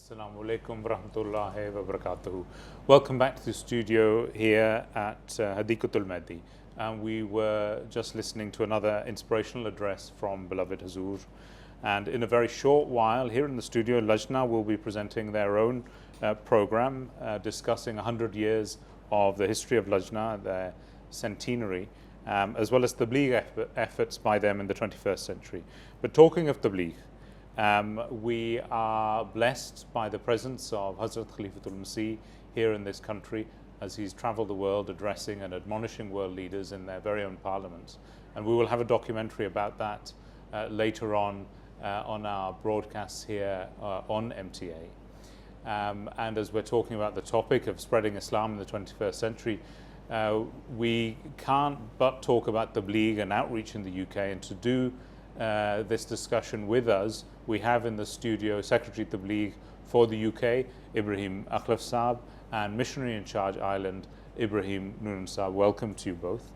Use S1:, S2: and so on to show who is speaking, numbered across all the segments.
S1: Assalamu alaikum warahmatullahi wabarakatuh. Welcome back to the studio here at Hadeeqa-tul-Mahdi. And we were just listening to another inspirational address from beloved Hazur. And in a very short while, here in the studio, Lajna will be presenting their own program discussing 100 years of the history of Lajna, their centenary, as well as Tabligh efforts by them in the 21st century. But talking of Tabligh, we are blessed by the presence of Hazrat Khalifatul-Masih here in this country as he's travelled the world addressing and admonishing world leaders in their very own parliaments. And we will have a documentary about that later on our broadcasts here on MTA. And as we're talking about the topic of spreading Islam in the 21st century, we can't but talk about Tabligh and outreach in the UK. And to do this discussion with us, we have in the studio Secretary Tabligh for the UK, Ibrahim Akhlaf Saab, and Missionary in Charge Ireland, Ibrahim Noonan Saab. Welcome to you both.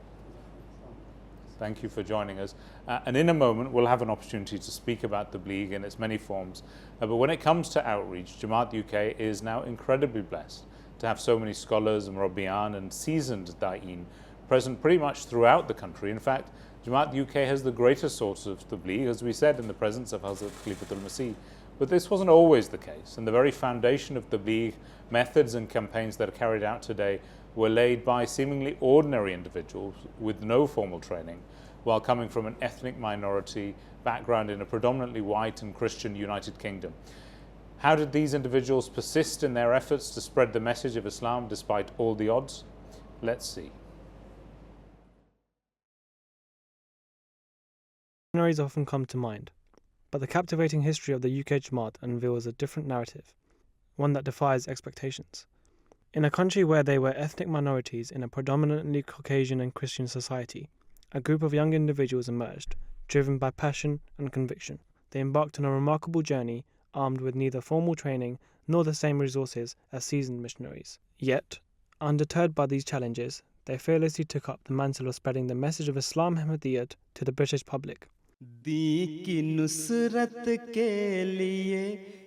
S1: Thank you for joining us. And in a moment, we'll have an opportunity to speak about Tabligh in its many forms. But when it comes to outreach, Jamaat UK is now incredibly blessed to have so many scholars, Murabbiyan and seasoned Da'in present pretty much throughout the country. In fact, Jamaat UK has the greatest source of Tabligh, as we said, in the presence of Hazrat Khalifatul-Masih. But this wasn't always the case, and the very foundation of Tabligh methods and campaigns that are carried out today were laid by seemingly ordinary individuals with no formal training, while coming from an ethnic minority background in a predominantly white and Christian United Kingdom. How did these individuals persist in their efforts to spread the message of Islam despite all the odds? Let's see.
S2: Missionaries often come to mind, but the captivating history of the UK Jamaat unveils a different narrative, one that defies expectations. In a country where they were ethnic minorities in a predominantly Caucasian and Christian society, a group of young individuals emerged, driven by passion and conviction. They embarked on a remarkable journey, armed with neither formal training nor the same resources as seasoned missionaries. Yet, undeterred by these challenges, they fearlessly took up the mantle of spreading the message of Islam Ahmadiyyat to the British public.
S3: दी की नुसरत के लिए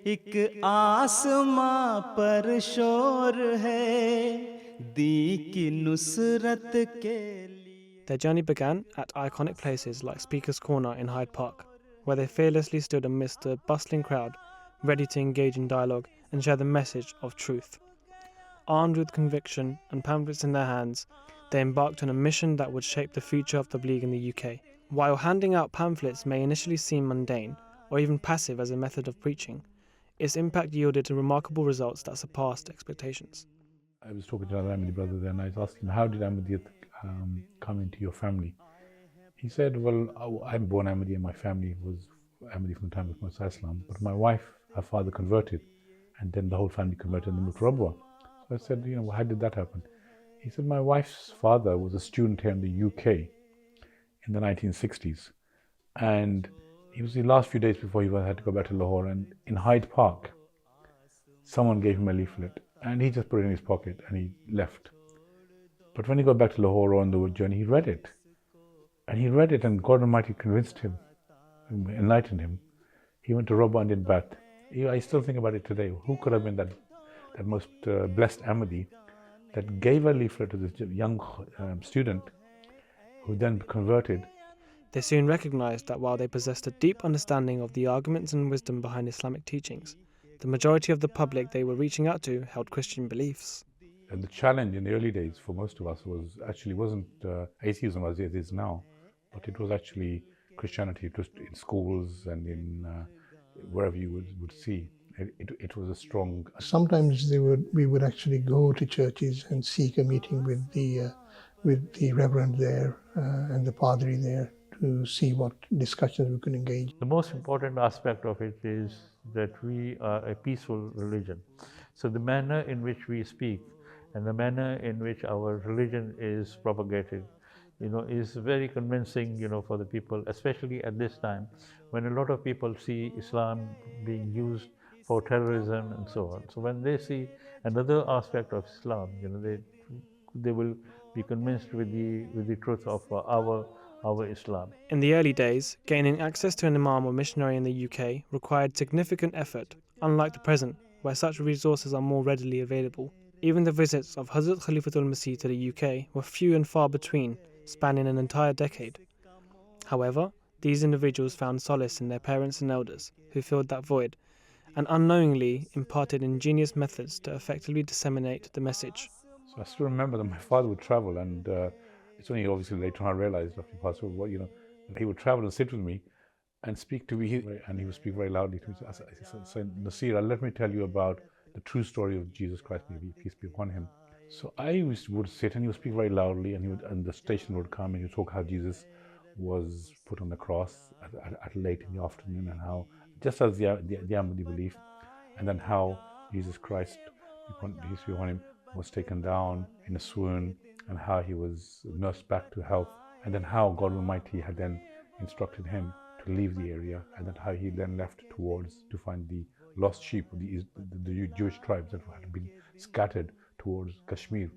S3: एक आसमां पर शोर है दी की नुसरत के लिए.
S2: Their journey began at iconic places like Speaker's Corner in Hyde Park, where they fearlessly stood amidst a bustling crowd, ready to engage in dialogue and share the message of truth. Armed with conviction and pamphlets in their hands, they embarked on a mission that would shape the future of Tabligh in the UK. While handing out pamphlets may initially seem mundane or even passive as a method of preaching, its impact yielded remarkable results that surpassed expectations.
S4: I was talking to another Ahmadi brother there and I was asking him, how did Ahmadiyyat come into your family? He said, well, I'm born Ahmadi and my family was Ahmadi from the time of Musa Islam, but my wife, her father converted, and then the whole family converted and they moved to Rabwa. So I said, how did that happen? He said, my wife's father was a student here in the UK in the 1960s, and it was the last few days before he had to go back to Lahore, and in Hyde Park someone gave him a leaflet and he just put it in his pocket and he left. But when he got back to Lahore on the journey, he read it and God Almighty convinced him, enlightened him. He went to Rabwa and did Bai'at. I still think about it today. Who could have been that most blessed Ahmadi that gave a leaflet to this young student who then converted?
S2: They soon recognized that while they possessed a deep understanding of the arguments and wisdom behind Islamic teachings, the majority of the public they were reaching out to held Christian beliefs.
S4: And the challenge in the early days for most of us wasn't atheism as it is now, but it was actually Christianity. It was in schools and in wherever you would see. It was a strong.
S5: Sometimes we would actually go to churches and seek a meeting with the reverend there and the padri there to see what discussions we could engage.
S6: The most important aspect of it is that we are a peaceful religion. So the manner in which we speak and the manner in which our religion is propagated, is very convincing, for the people, especially at this time when a lot of people see Islam being used for terrorism and so on. So when they see another aspect of Islam, they will be convinced with the truth of our Islam.
S2: In the early days, gaining access to an imam or missionary in the UK required significant effort, unlike the present, where such resources are more readily available. Even the visits of Hazrat Khalifatul-Masih to the UK were few and far between, spanning an entire decade. However, these individuals found solace in their parents and elders, who filled that void, and unknowingly imparted ingenious methods to effectively disseminate the message.
S4: So I still remember that my father would travel, and it's only obviously later on I realized after he passed away, that he would travel and sit with me and speak to me, and he would speak very loudly to me. So I said, Nasir, let me tell you about the true story of Jesus Christ, may peace be upon him. So I would sit and he would speak very loudly, and the station would come and he would talk how Jesus was put on the cross at late in the afternoon, and how, just as the Ahmadi belief, and then how Jesus Christ, peace be upon him, was taken down in a swoon, and how he was nursed back to health, and then how God Almighty had then instructed him to leave the area, and then how he then left to find the lost sheep of the Jewish tribes that had been scattered towards Kashmir.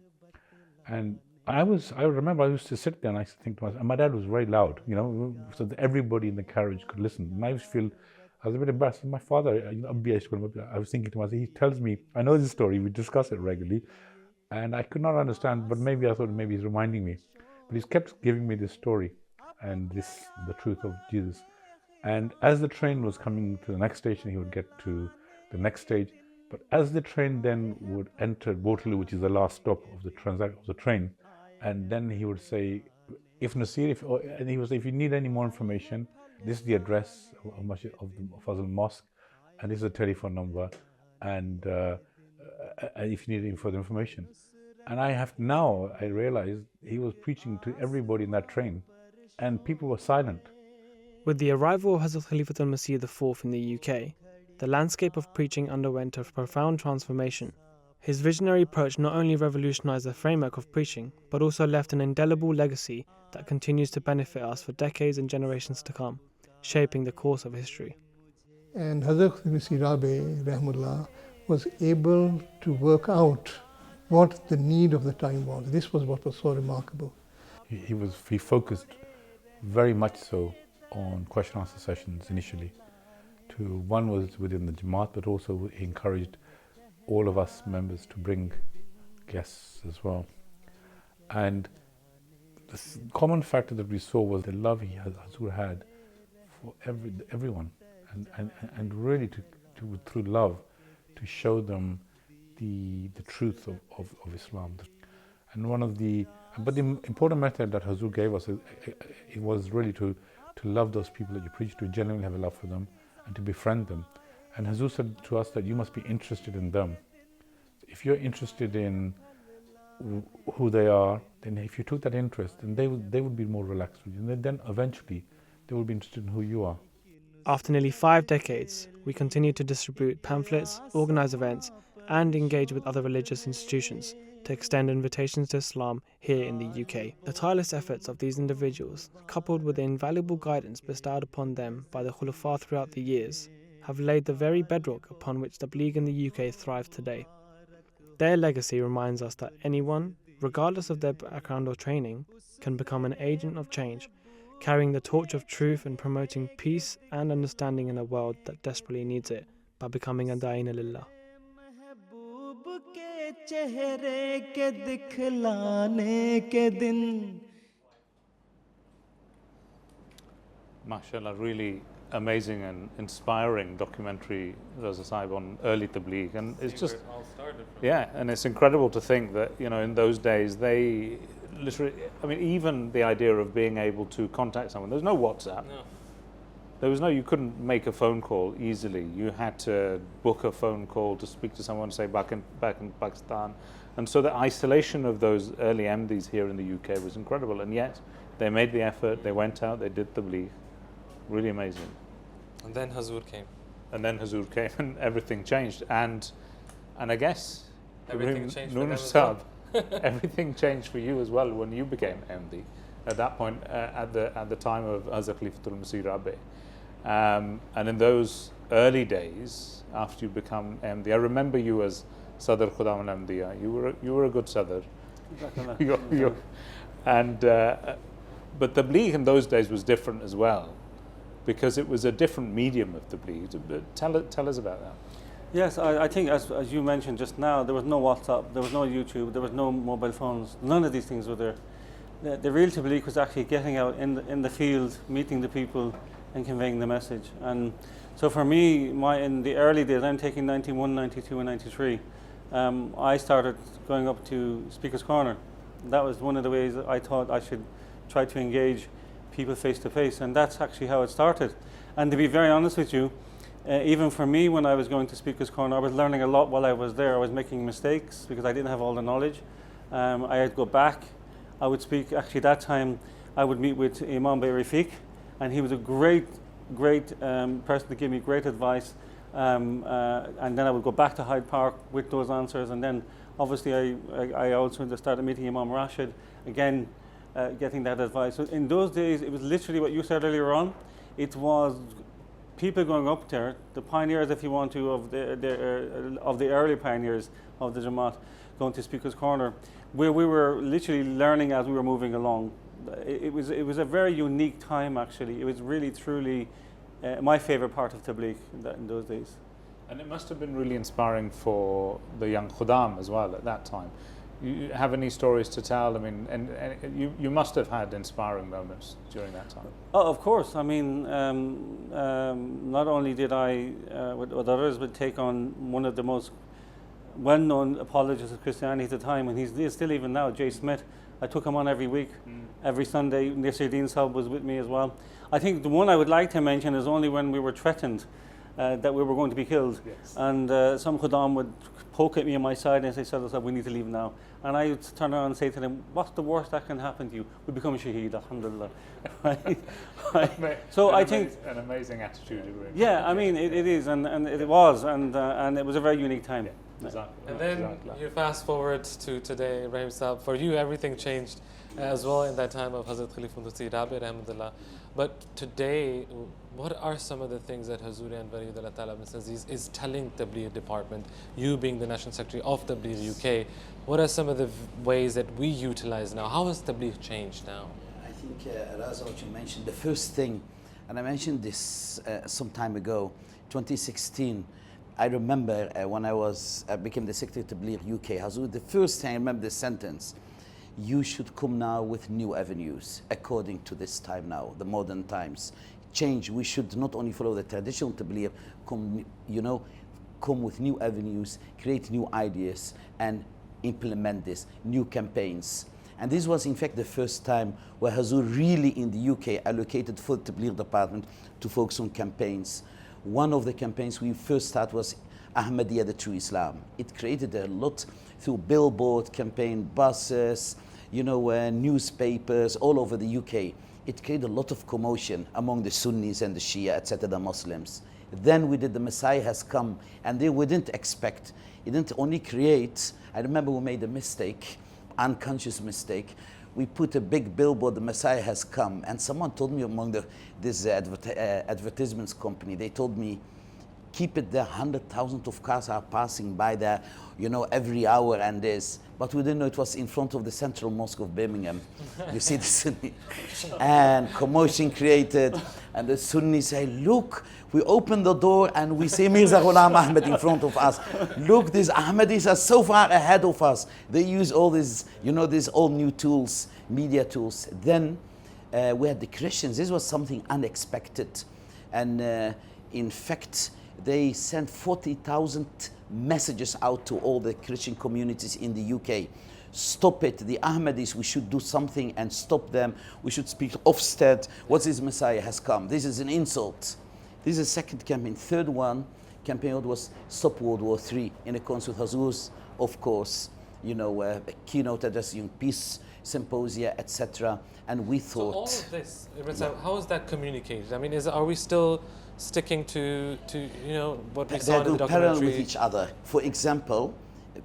S4: And I remember I used to sit there and I used to think to myself, and my dad was very loud, so that everybody in the carriage could listen. And I was a bit embarrassed. My father, I was thinking to myself, he tells me, I know this story, we discuss it regularly, and I could not understand, but maybe I thought maybe he's reminding me. But he's kept giving me this story and the truth of Jesus. And as the train was coming to the next station, he would get to the next stage. But as the train then would enter Waterloo, which is the last stop of the train, and then he would say, if you need any more information, this is the address of the Fazl Mosque, and this is a telephone number, and if you need any further information. And I realize he was preaching to everybody in that train, and people were silent.
S2: With the arrival of Hazrat Khalifatul-Masih IV in the UK, the landscape of preaching underwent a profound transformation. His visionary approach not only revolutionized the framework of preaching, but also left an indelible legacy that continues to benefit us for decades and generations to come, shaping the course of history.
S5: And Hazrat Masih Rabi, Rahmullah, was able to work out what the need of the time was. This was what was so remarkable.
S4: He focused very much so on question answer sessions initially. One was within the Jamaat, but also he encouraged all of us members to bring guests as well. And the common factor that we saw was the love Hazur had for everyone, and really through love to show them the truth of Islam. And but the important method that Hazur gave us, it was really to love those people that you preach to, genuinely have a love for them, and to befriend them. And Hazur said to us that you must be interested in them. If you're interested in who they are, then if you took that interest, then they would be more relaxed with you. And then eventually they will be interested in who you are.
S2: After nearly 5 decades, we continue to distribute pamphlets, organize events, and engage with other religious institutions to extend invitations to Islam here in the UK. The tireless efforts of these individuals, coupled with the invaluable guidance bestowed upon them by the Khulafa throughout the years, have laid the very bedrock upon which Tabligh in the UK thrives today. Their legacy reminds us that anyone, regardless of their background or training, can become an agent of change, carrying the torch of truth and promoting peace and understanding in a world that desperately needs it by becoming a Da'ina Lillah.
S1: MashaAllah, really amazing and inspiring documentary, Jalsa Sahib, on early Tabligh, and it's just and it's incredible to think that in those days they literally, even the idea of being able to contact someone, there's no WhatsApp. No. You couldn't make a phone call easily. You had to book a phone call to speak to someone, say back in Pakistan, and so the isolation of those early MDs here in the UK was incredible, and yet they made the effort. They went out, they did Tabligh. Really amazing.
S7: And then Hazur came.
S1: And everything changed. And I guess
S7: everything changed for
S1: them
S7: as well.
S1: Everything changed for you as well when you became MD. At that point, at the time of Hazrat Khalifatul-Masih Rabi. And in those early days, after you become MD, I remember you as Sadr Khudam al-Amdiya. You were a good Sadr. But Tabligh in those days was different as well, because it was a different medium of Tabligh. Tell us about that.
S8: Yes, I think as you mentioned just now, there was no WhatsApp, there was no YouTube, there was no mobile phones. None of these things were there. The real tabligh was actually getting out in the field, meeting the people and conveying the message. And so for me, in the early days, I'm taking 91, 92 and 93, I started going up to Speaker's Corner. That was one of the ways that I thought I should try to engage people face to face, and that's actually how it started. And to be very honest with you, even for me, when I was going to Speaker's Corner, I was learning a lot while I was there. I was making mistakes because I didn't have all the knowledge. I had to go back. I would speak, actually that time, I would meet with Imam Bai'at, and he was a great person to give me great advice. And then I would go back to Hyde Park with those answers. And then obviously I also started meeting Imam Rashid, again, getting that advice. So in those days, it was literally what you said earlier on. It was people going up there, the pioneers, if you want to, of the early pioneers of the Jamaat, going to Speaker's Corner, where we were literally learning as we were moving along. It was a very unique time, actually. It was really, truly my favorite part of Tabligh in those days.
S1: And it must have been really inspiring for the young Khuddam as well at that time. You have any stories to tell? I mean, and you must have had inspiring moments during that time.
S8: Oh, of course. I mean, not only did I, with others, would take on one of the most well-known apologists of Christianity at the time, and he's still even now, Jay Smith. I took him on every week, every Sunday. Nasruddin Sahib was with me as well. I think the one I would like to mention is only when we were threatened that we were going to be killed.
S1: Yes.
S8: And some Khuddam would poke at me on my side and say, Jalsa, we need to leave now. And I would turn around and say to them, what's the worst that can happen to you? We become a shaheed, alhamdulillah. Right? So I think
S1: an amazing attitude.
S8: yeah, I mean, it is, and it was, and it was a very unique time.
S1: Yeah. Exactly.
S7: And then you fast forward to today, Ibrahim Saab. For you, everything changed as well in that time of Hazrat Khalifa Musi Rabi Rahmatullah. But today, what are some of the things that Hazuri Anwari Ta'ala is telling Tabligh department, you being the National Secretary of Tabligh UK, what are some of the ways that we utilize now? How has Tabligh changed now?
S9: I think, Raza, what you mentioned, the first thing, and I mentioned this some time ago, 2016, I remember when I became the Secretary of Tabligh UK, Hazur, the first thing I remember the sentence, you should come now with new avenues, according to this time now, the modern times. Change, we should not only follow the traditional Tabligh, come with new avenues, create new ideas, and implement this, new campaigns. And this was in fact the first time where Hazur really in the UK allocated full Tabligh department to focus on campaigns. One of the campaigns we first started was Ahmadiyya, the True Islam. It created a lot through billboard campaign, buses, newspapers all over the UK. It created a lot of commotion among the Sunnis and the Shia, etc., the Muslims. Then we did The Messiah Has Come, and we didn't expect, it didn't only create, I remember we made a mistake, unconscious mistake. We put a big billboard, The Messiah Has Come, and someone told me among this advertisements company, they told me, keep it there, 100,000 of cars are passing by there, every hour and this. But we didn't know it was in front of the Central Mosque of Birmingham. You see the Sunni. And commotion created, and the Sunni say, look, we open the door and we see Mirza Ghulam Ahmed in front of us. Look, these Ahmadis are so far ahead of us. They use all these, these all new tools, media tools. Then we had the Christians. This was something unexpected. And in fact, they sent 40,000 messages out to all the Christian communities in the UK. Stop it, the Ahmadis, we should do something and stop them. We should speak Ofsted. What's this Messiah has come? This is an insult. This is the second campaign. Third campaign was Stop World War III in accordance with Hazur's, of course, keynote address, peace symposia, etc. And we thought.
S7: So all of this, how is that communicated? I mean, are we still sticking to what we saw in the documentary?
S9: Parallel with each other. For example,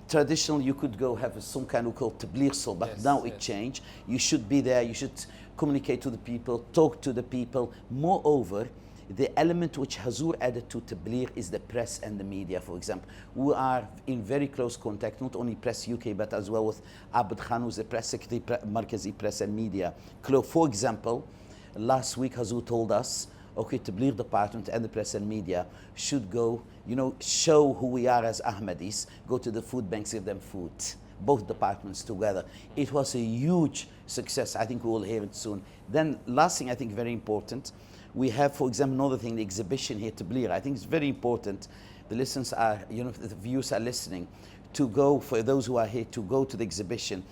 S9: traditional, you could go have some kind of called tabligh sol, but now it changed. You should be there, you should communicate to the people, talk to the people. Moreover, the element which Hazur added to tabligh is the press and the media, for example. We are in very close contact, not only Press UK, but as well with Abd Khan, who's the press secretary, Markazi Press and Media. For example, last week Hazur told us okay, Tabligh department and the press and media should go, you know, show who we are as Ahmadis, go to the food banks, give them food. Both departments together. It was a huge success. I think we will hear it soon. Then last thing I think very important, we have, for example, another thing, the exhibition here, Tabligh. I think it's very important. The listeners are, you know, the viewers are listening, to go, for those who are here, to go to the exhibition.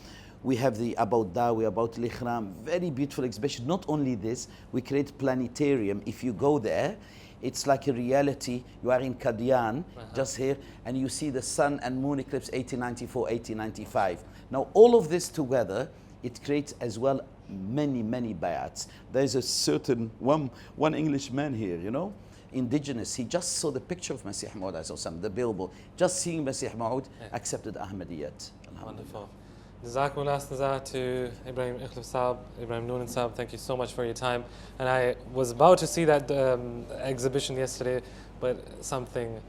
S9: We have the about Dawi, about Al-Ikhram, very beautiful exhibition. Not only this, we create planetarium. If you go there, it's like a reality. You are in Qadian, just here, and you see the sun and moon eclipse 1894, 1895. Now, all of this together, it creates as well many, many Bai'ats. There's a certain one Englishman here, you know, indigenous. He just saw the picture of Masih Maud, the billboard. Just seeing Masih Maud, accepted Ahmadiyyat.
S7: Wonderful. Jazakumullah Istiza to Ibrahim Ikhlif Saab, Ibrahim Noonan Saab, thank you so much for your time. And I was about to see that exhibition yesterday, but something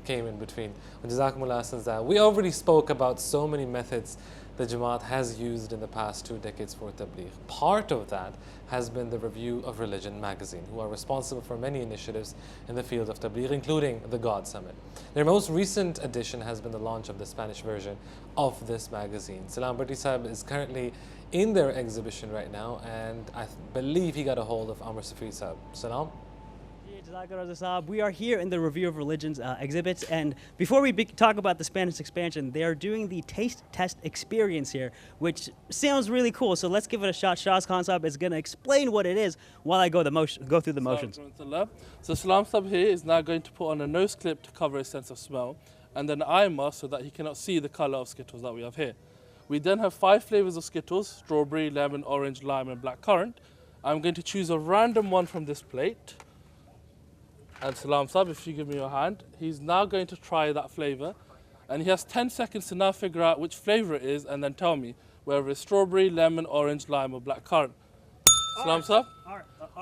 S7: came in between. Jazakumullah Istiza. We already spoke about so many methods the Jamaat has used in the past 2 decades for Tabligh. Part of that has been the Review of Religion magazine, who are responsible for many initiatives in the field of Tabligh, including the God Summit. Their most recent edition has been the launch of the Spanish version of this magazine. Salam Bhatti Sahib is currently in their exhibition right now, and I believe he got a hold of Amr Safir Sahib. Salam.
S10: We are here in the Review of Religions exhibit, and before we talk about the Spanish expansion, they are doing the taste test experience here, which sounds really cool. So let's give it a shot. Shahz Khan Sahib is going to explain what it is while I go through the motions.
S11: So Salam Sahib here is now going to put on a nose clip to cover his sense of smell, and then an eye mask so that he cannot see the color of Skittles that we have here. We then have 5 flavors of Skittles: strawberry, lemon, orange, lime, and blackcurrant. I'm going to choose a random one from this plate. And Salam Sahib, if you give me your hand, he's now going to try that flavor. And he has 10 seconds to now figure out which flavor it is and then tell me whether it's strawberry, lemon, orange, lime, or blackcurrant. Salam Sahib?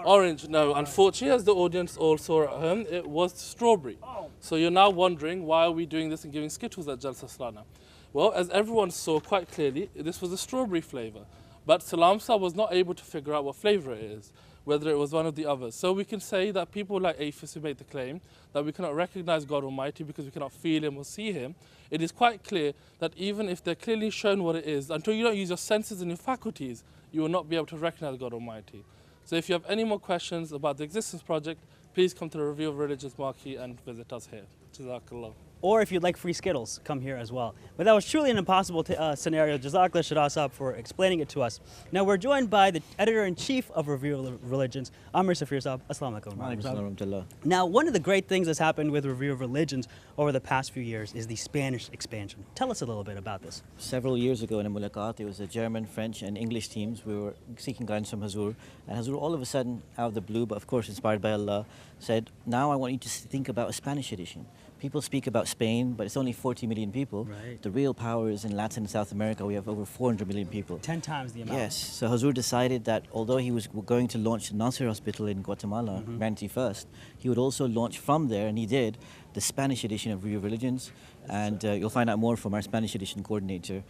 S11: Orange. No, unfortunately, as the audience all saw at home, it was strawberry. So you're now wondering, why are we doing this and giving Skittles at Jalsa Salana? Well, as everyone saw quite clearly, this was a strawberry flavor. But Salam Sahib was not able to figure out what flavor it is, whether it was one of the others. So we can say that people like atheists who make the claim that we cannot recognize God Almighty because we cannot feel Him or see Him, it is quite clear that even if they're clearly shown what it is, until you don't use your senses and your faculties, you will not be able to recognize God Almighty. So if you have any more questions about the Existence Project, please come to the Review of Religions marquee and visit us here. Jazakallah.
S10: Or if you'd like free Skittles, come here as well. But that was truly an impossible scenario. Jazakallah Shahz Sahib for explaining it to us. Now we're joined by the editor-in-chief of Review of Religions, Amr Safir Sahib. Assalamu alaikum. Now, one of the great things that's happened with Review of Religions over the past few years is the Spanish expansion. Tell us a little bit about this.
S12: Several years ago in a mulaqat, it was the German, French, and English teams. We were seeking guidance from Hazur, and Hazur all of a sudden, out of the blue, but of course inspired by Allah, said, now I want you to think about a Spanish edition. People speak about Spain, but it's only 40 million people.
S10: Right.
S12: The real power is in Latin and South America. We have over 400 million people.
S10: 10 times the amount.
S12: Yes. So Hazur decided that although he was going to launch Nasser Hospital in Guatemala, humanity first, he would also launch from there, and he did, the Spanish edition of Review of Religions. And you'll find out more from our Spanish edition coordinator,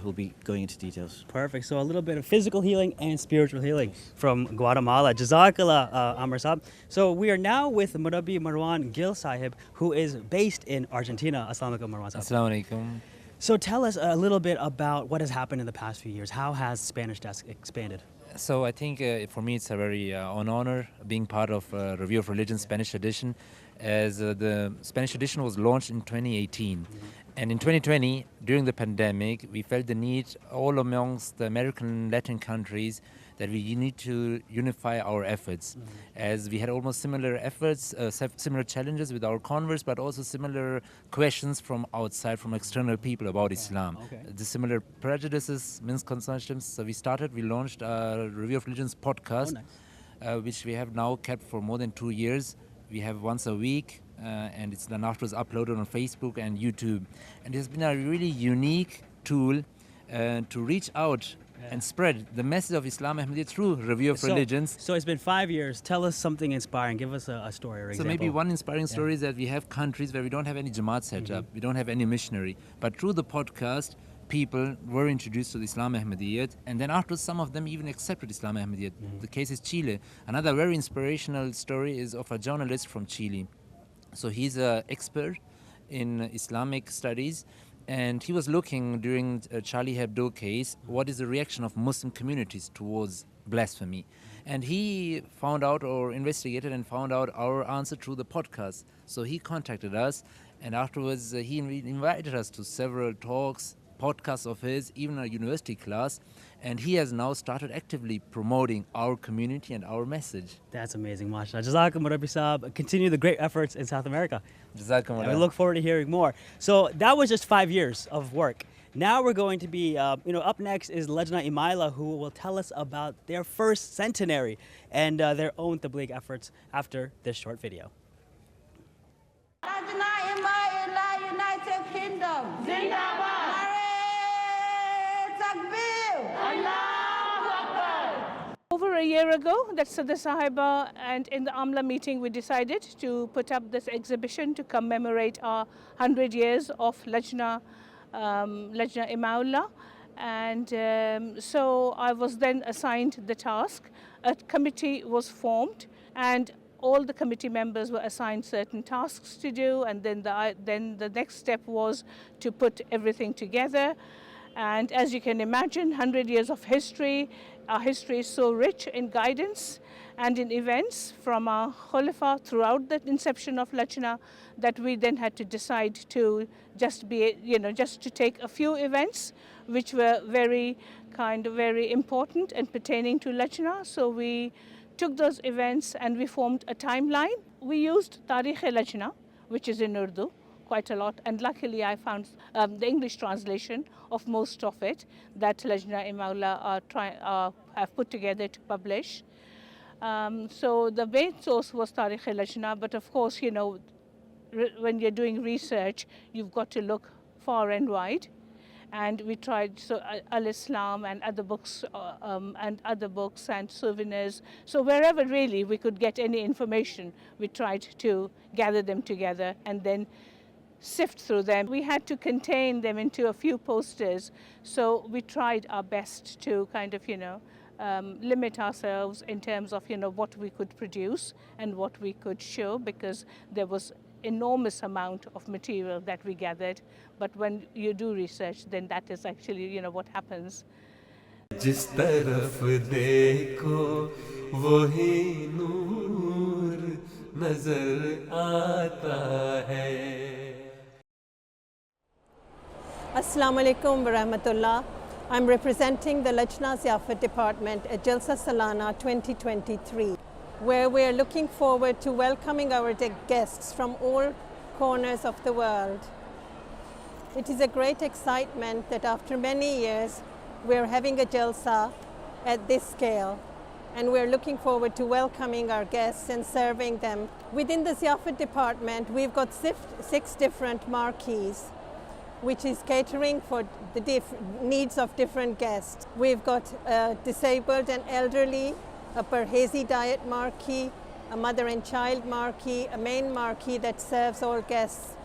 S12: who'll be going into details.
S10: Perfect. So a little bit of physical healing and spiritual healing from Guatemala. Jazakallah, Amr Sahib. So we are now with Murabbi Marwan Gil Sahib, who is based in Argentina. Assalamu alaikum, Marwan Sahib.
S13: Assalamu alaikum.
S10: So tell us a little bit about what has happened in the past few years. How has Spanish Desk expanded?
S13: So I think for me it's a very an honor being part of Review of Religion Spanish edition, as the Spanish edition was launched in 2018. And in 2020, during the pandemic, we felt the need all amongst the American Latin countries that we need to unify our efforts, as we had almost similar efforts, similar challenges with our converts, but also similar questions from outside, from external people about Islam. The similar prejudices, misconceptions. So we launched a Review of Religions podcast, which we have now kept for more than 2 years. We have once a week, and it's then afterwards uploaded on Facebook and YouTube. And it has been a really unique tool to reach out and spread the message of Islam Ahmadiyya through Review of Religions.
S10: So it's been 5 years. Tell us something inspiring. Give us a story or example.
S13: So maybe one inspiring story is that we have countries where we don't have any Jamaat set up, we don't have any missionary. But through the podcast, people were introduced to the Islam Ahmadiyyat, and then afterwards some of them even accepted Islam Ahmadiyyat. The case is Chile. Another very inspirational story is of a journalist from Chile. So he's an expert in Islamic studies, and he was looking during Charlie Hebdo case, what is the reaction of Muslim communities towards blasphemy. And he found out, or investigated and found out, our answer through the podcast. So he contacted us, and afterwards he invited us to several talks, podcasts of his, even a university class, and he has now started actively promoting our community and our message.
S10: That's amazing, mashallah. Jazakum Rabbi Saab. Continue the great efforts in South America.
S13: Jazakum.
S10: And we look forward to hearing more. So that was just 5 years of work. Now we're going to be, up next is Lajna Imaila, who will tell us about their first centenary and their own tabligh efforts after this short video.
S14: Lajna Imaila, United Kingdom. Zindabad.
S15: Over a year ago, that's the Sahiba, and in the Amla meeting we decided to put up this exhibition to commemorate our 100 years of Lajna Imaula. And so I was then assigned the task. A committee was formed, and all the committee members were assigned certain tasks to do, and then the next step was to put everything together. And as you can imagine, 100 years of history. Our history is so rich in guidance and in events from our Khalifa throughout the inception of Lajna that we then had to decide to just to take a few events which were very important and pertaining to Lajna. So we took those events and we formed a timeline. We used Tarikh-e-Lajna, which is in Urdu, quite a lot, and luckily I found the English translation of most of it that Lajna Imaula have put together to publish. So the main source was Tarikh-e-Lajna, but of course, when you're doing research, you've got to look far and wide. And we tried Al-Islam and other books and souvenirs. So wherever really we could get any information, we tried to gather them together and then sift through them. We had to contain them into a few posters, so we tried our best to limit ourselves in terms of what we could produce and what we could show, because there was enormous amount of material that we gathered. But when you do research, then that is actually what happens.
S16: जिस तरफ देखो वही नूर नजर आता है.
S17: Assalamu alaikum wa rahmatullah. I'm representing the Lajna Ziyafat department at Jalsa Salana 2023, where we are looking forward to welcoming our guests from all corners of the world. It is a great excitement that after many years we are having a Jalsa at this scale, and we're looking forward to welcoming our guests and serving them. Within the Ziyafat department, we've got 6 different marquees, which is catering for the needs of different guests. We've got disabled and elderly, a Parhezi diet marquee, a mother and child marquee, a main marquee that serves all guests,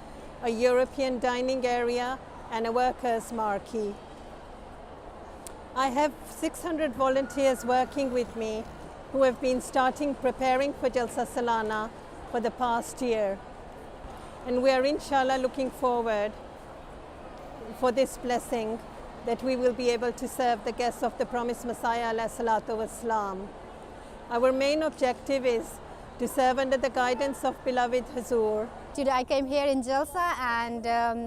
S17: a European dining area, and a workers marquee. I have 600 volunteers working with me who have been preparing for Jalsa Salana for the past year. And we are inshallah looking forward for this blessing that we will be able to serve the guests of the promised Messiah alayhi salatu wassalam. Our main objective is to serve under the guidance of beloved Hazur.
S18: Today I came here in Jalsa, and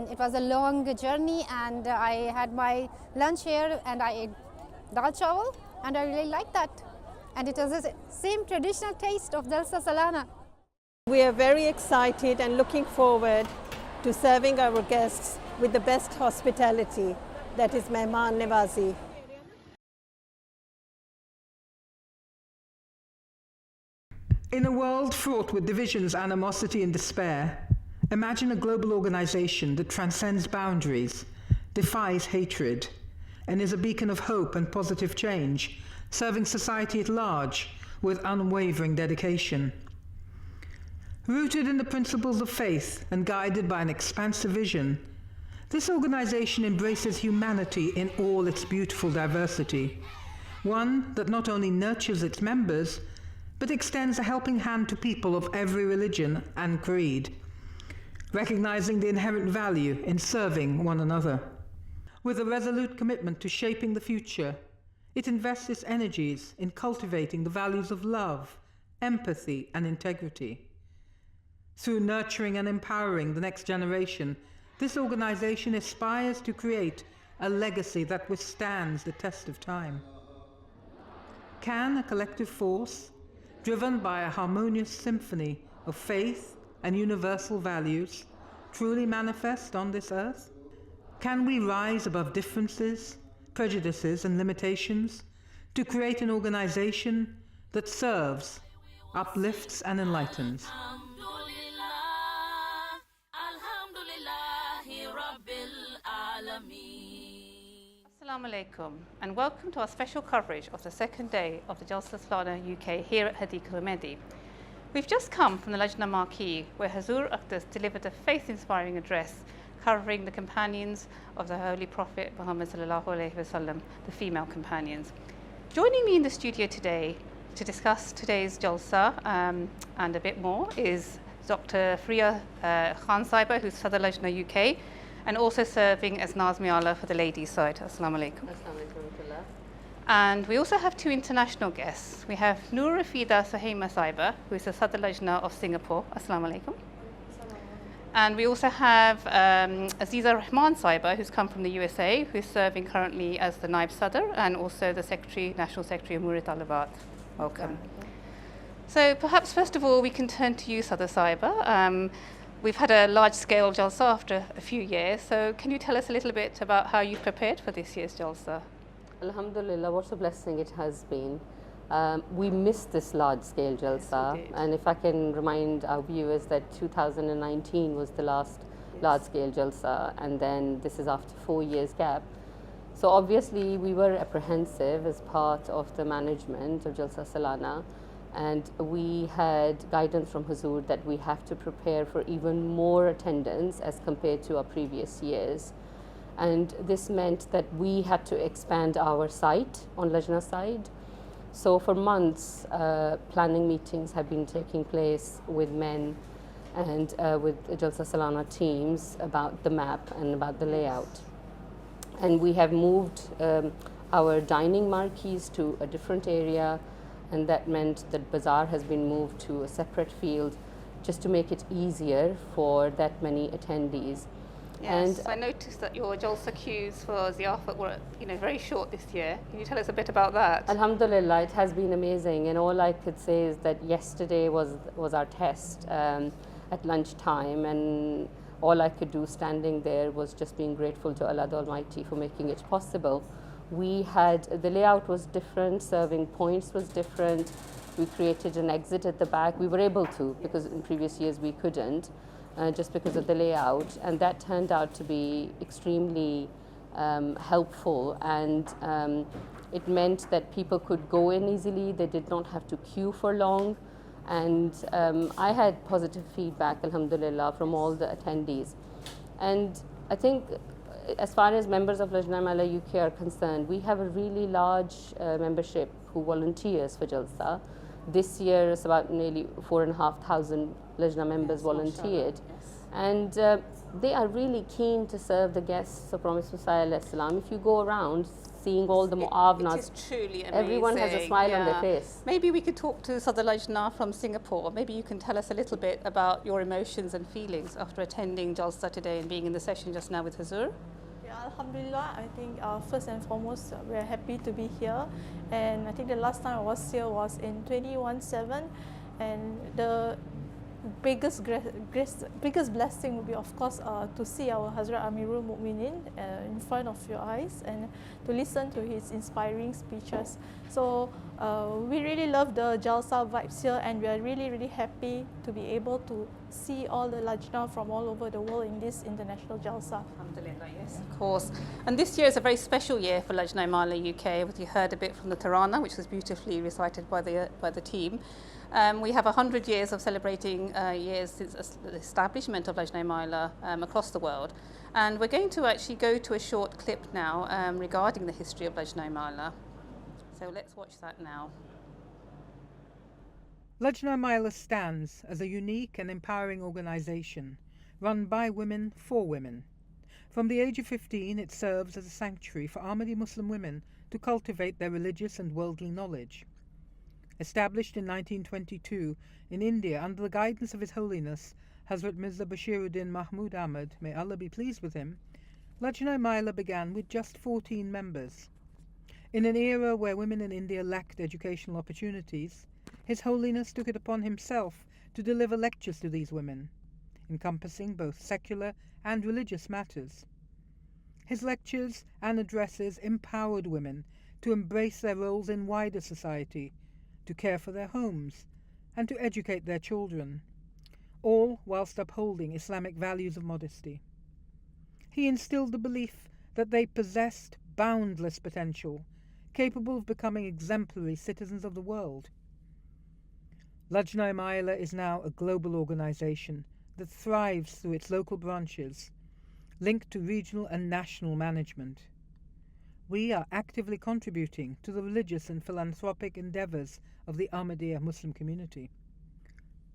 S18: it was a long journey, and I had my lunch here and I ate dal chawal, and I really liked that. And it was the same traditional taste of Jalsa Salana.
S17: We are very excited and looking forward to serving our guests with the best hospitality, that is Mehman Nawazi.
S19: In a world fraught with divisions, animosity and despair, imagine a global organization that transcends boundaries, defies hatred, and is a beacon of hope and positive change, serving society at large with unwavering dedication. Rooted in the principles of faith and guided by an expansive vision, This organization embraces humanity in all its beautiful diversity, one that not only nurtures its members, but extends a helping hand to people of every religion and creed, recognizing the inherent value in serving one another. With a resolute commitment to shaping the future, it invests its energies in cultivating the values of love, empathy, and integrity. Through nurturing and empowering the next generation, this organization aspires to create a legacy that withstands the test of time. Can a collective force, driven by a harmonious symphony of faith and universal values, truly manifest on this earth? Can we rise above differences, prejudices, and limitations to create an organization that serves, uplifts, and enlightens?
S20: Assalamu alaikum and welcome to our special coverage of the second day of the Jalsa Salana UK here at Hadeeqa-tul-Mahdi. We've just come from the Lajna Marquee where Hazur Aqdas delivered a faith-inspiring address covering the companions of the Holy Prophet Muhammad sallallahu alaihi wasallam, the female companions. Joining me in the studio today to discuss today's Jalsa and a bit more is Dr. Friya Khan Saiba, who's Sadr Lajna UK, and also serving as Nazmi Ala for the ladies' side. Assalamu alaikum. And we also have two international guests. We have Noor Rafida Suhaima Saiba, who is the Sadr Lajna of Singapore. Assalamu alaikum. And we also have Aziza Rahman Saiba, who's come from the USA, who's serving currently as the Naib Sadr and also the National Secretary of Murid Talabat. Welcome. So perhaps first of all, we can turn to you, Sadr Saiba. We've had a large-scale Jalsa after a few years, so can you tell us a little bit about how you've prepared for this year's Jalsa?
S21: Alhamdulillah, what a blessing it has been. We missed this large-scale Jalsa,
S20: yes,
S21: and if I can remind our viewers that 2019 was the last large-scale Jalsa, and then this is after 4 years gap. So obviously we were apprehensive as part of the management of Jalsa Salana, and we had guidance from Hazur that we have to prepare for even more attendance as compared to our previous years. And this meant that we had to expand our site on Lajna side. So for months, planning meetings have been taking place with men and with Jalsa Salana teams about the map and about the layout. And we have moved our dining marquees to a different area, and that meant that Bazaar has been moved to a separate field just to make it easier for that many attendees.
S20: Yes, and I noticed that your Jalsa queues for Ziyafat were very short this year. Can you tell us a bit about that?
S21: Alhamdulillah, it has been amazing, and all I could say is that yesterday was our test at lunchtime, and all I could do standing there was just being grateful to Allah the Almighty for making it possible. The layout was different, serving points was different. We created an exit at the back. We were able to, because in previous years we couldn't, just because of the layout, and that turned out to be extremely helpful, and it meant that people could go in easily. They did not have to queue for long, and I had positive feedback, alhamdulillah, from all the attendees. And I think as far as members of Lajna Mala UK are concerned, we have a really large membership who volunteers for Jalsa. This year it's about nearly 4,500 Lajna members volunteered, and they are really keen to serve the guests of Promised Messiah alayhi salam. If you go around seeing all the mu'avnas,
S20: it is truly amazing.
S21: Everyone has a smile on their face.
S20: Maybe we could talk to Sadr Lajna from Singapore. Maybe you can tell us a little bit about your emotions and feelings after attending Jalsa today and being in the session just now with Hazur.
S22: Alhamdulillah, I think first and foremost we're happy to be here, and I think the last time I was here was in 2017, and the biggest blessing would be, of course, to see our Hazrat Amirul Mu'minin in front of your eyes and to listen to his inspiring speeches. So We really love the Jalsa vibes here, and we are really happy to be able to see all the Lajna from all over the world in this international Jalsa.
S20: Alhamdulillah, yes, of course. And this year is a very special year for Lajna Imala UK. You heard a bit from the Tarana, which was beautifully recited by the team. We have 100 years of celebrating years since the establishment of Lajna Imala across the world. And we're going to actually go to a short clip now regarding the history of Lajna Imala. So let's watch that now.
S19: Lajna Imala stands as a unique and empowering organisation run by women for women. From the age of 15, it serves as a sanctuary for Ahmadi Muslim women to cultivate their religious and worldly knowledge. Established in 1922 in India under the guidance of His Holiness Hazrat Mirza Bashiruddin Mahmud Ahmad, may Allah be pleased with him, Lajna Imala began with just 14 members. In an era where women in India lacked educational opportunities, His Holiness took it upon himself to deliver lectures to these women, encompassing both secular and religious matters. His lectures and addresses empowered women to embrace their roles in wider society, to care for their homes, and to educate their children, all whilst upholding Islamic values of modesty. He instilled the belief that they possessed boundless potential, capable of becoming exemplary citizens of the world. Lajna Imala is now a global organisation that thrives through its local branches, linked to regional and national management. We are actively contributing to the religious and philanthropic endeavours of the Ahmadiyya Muslim community.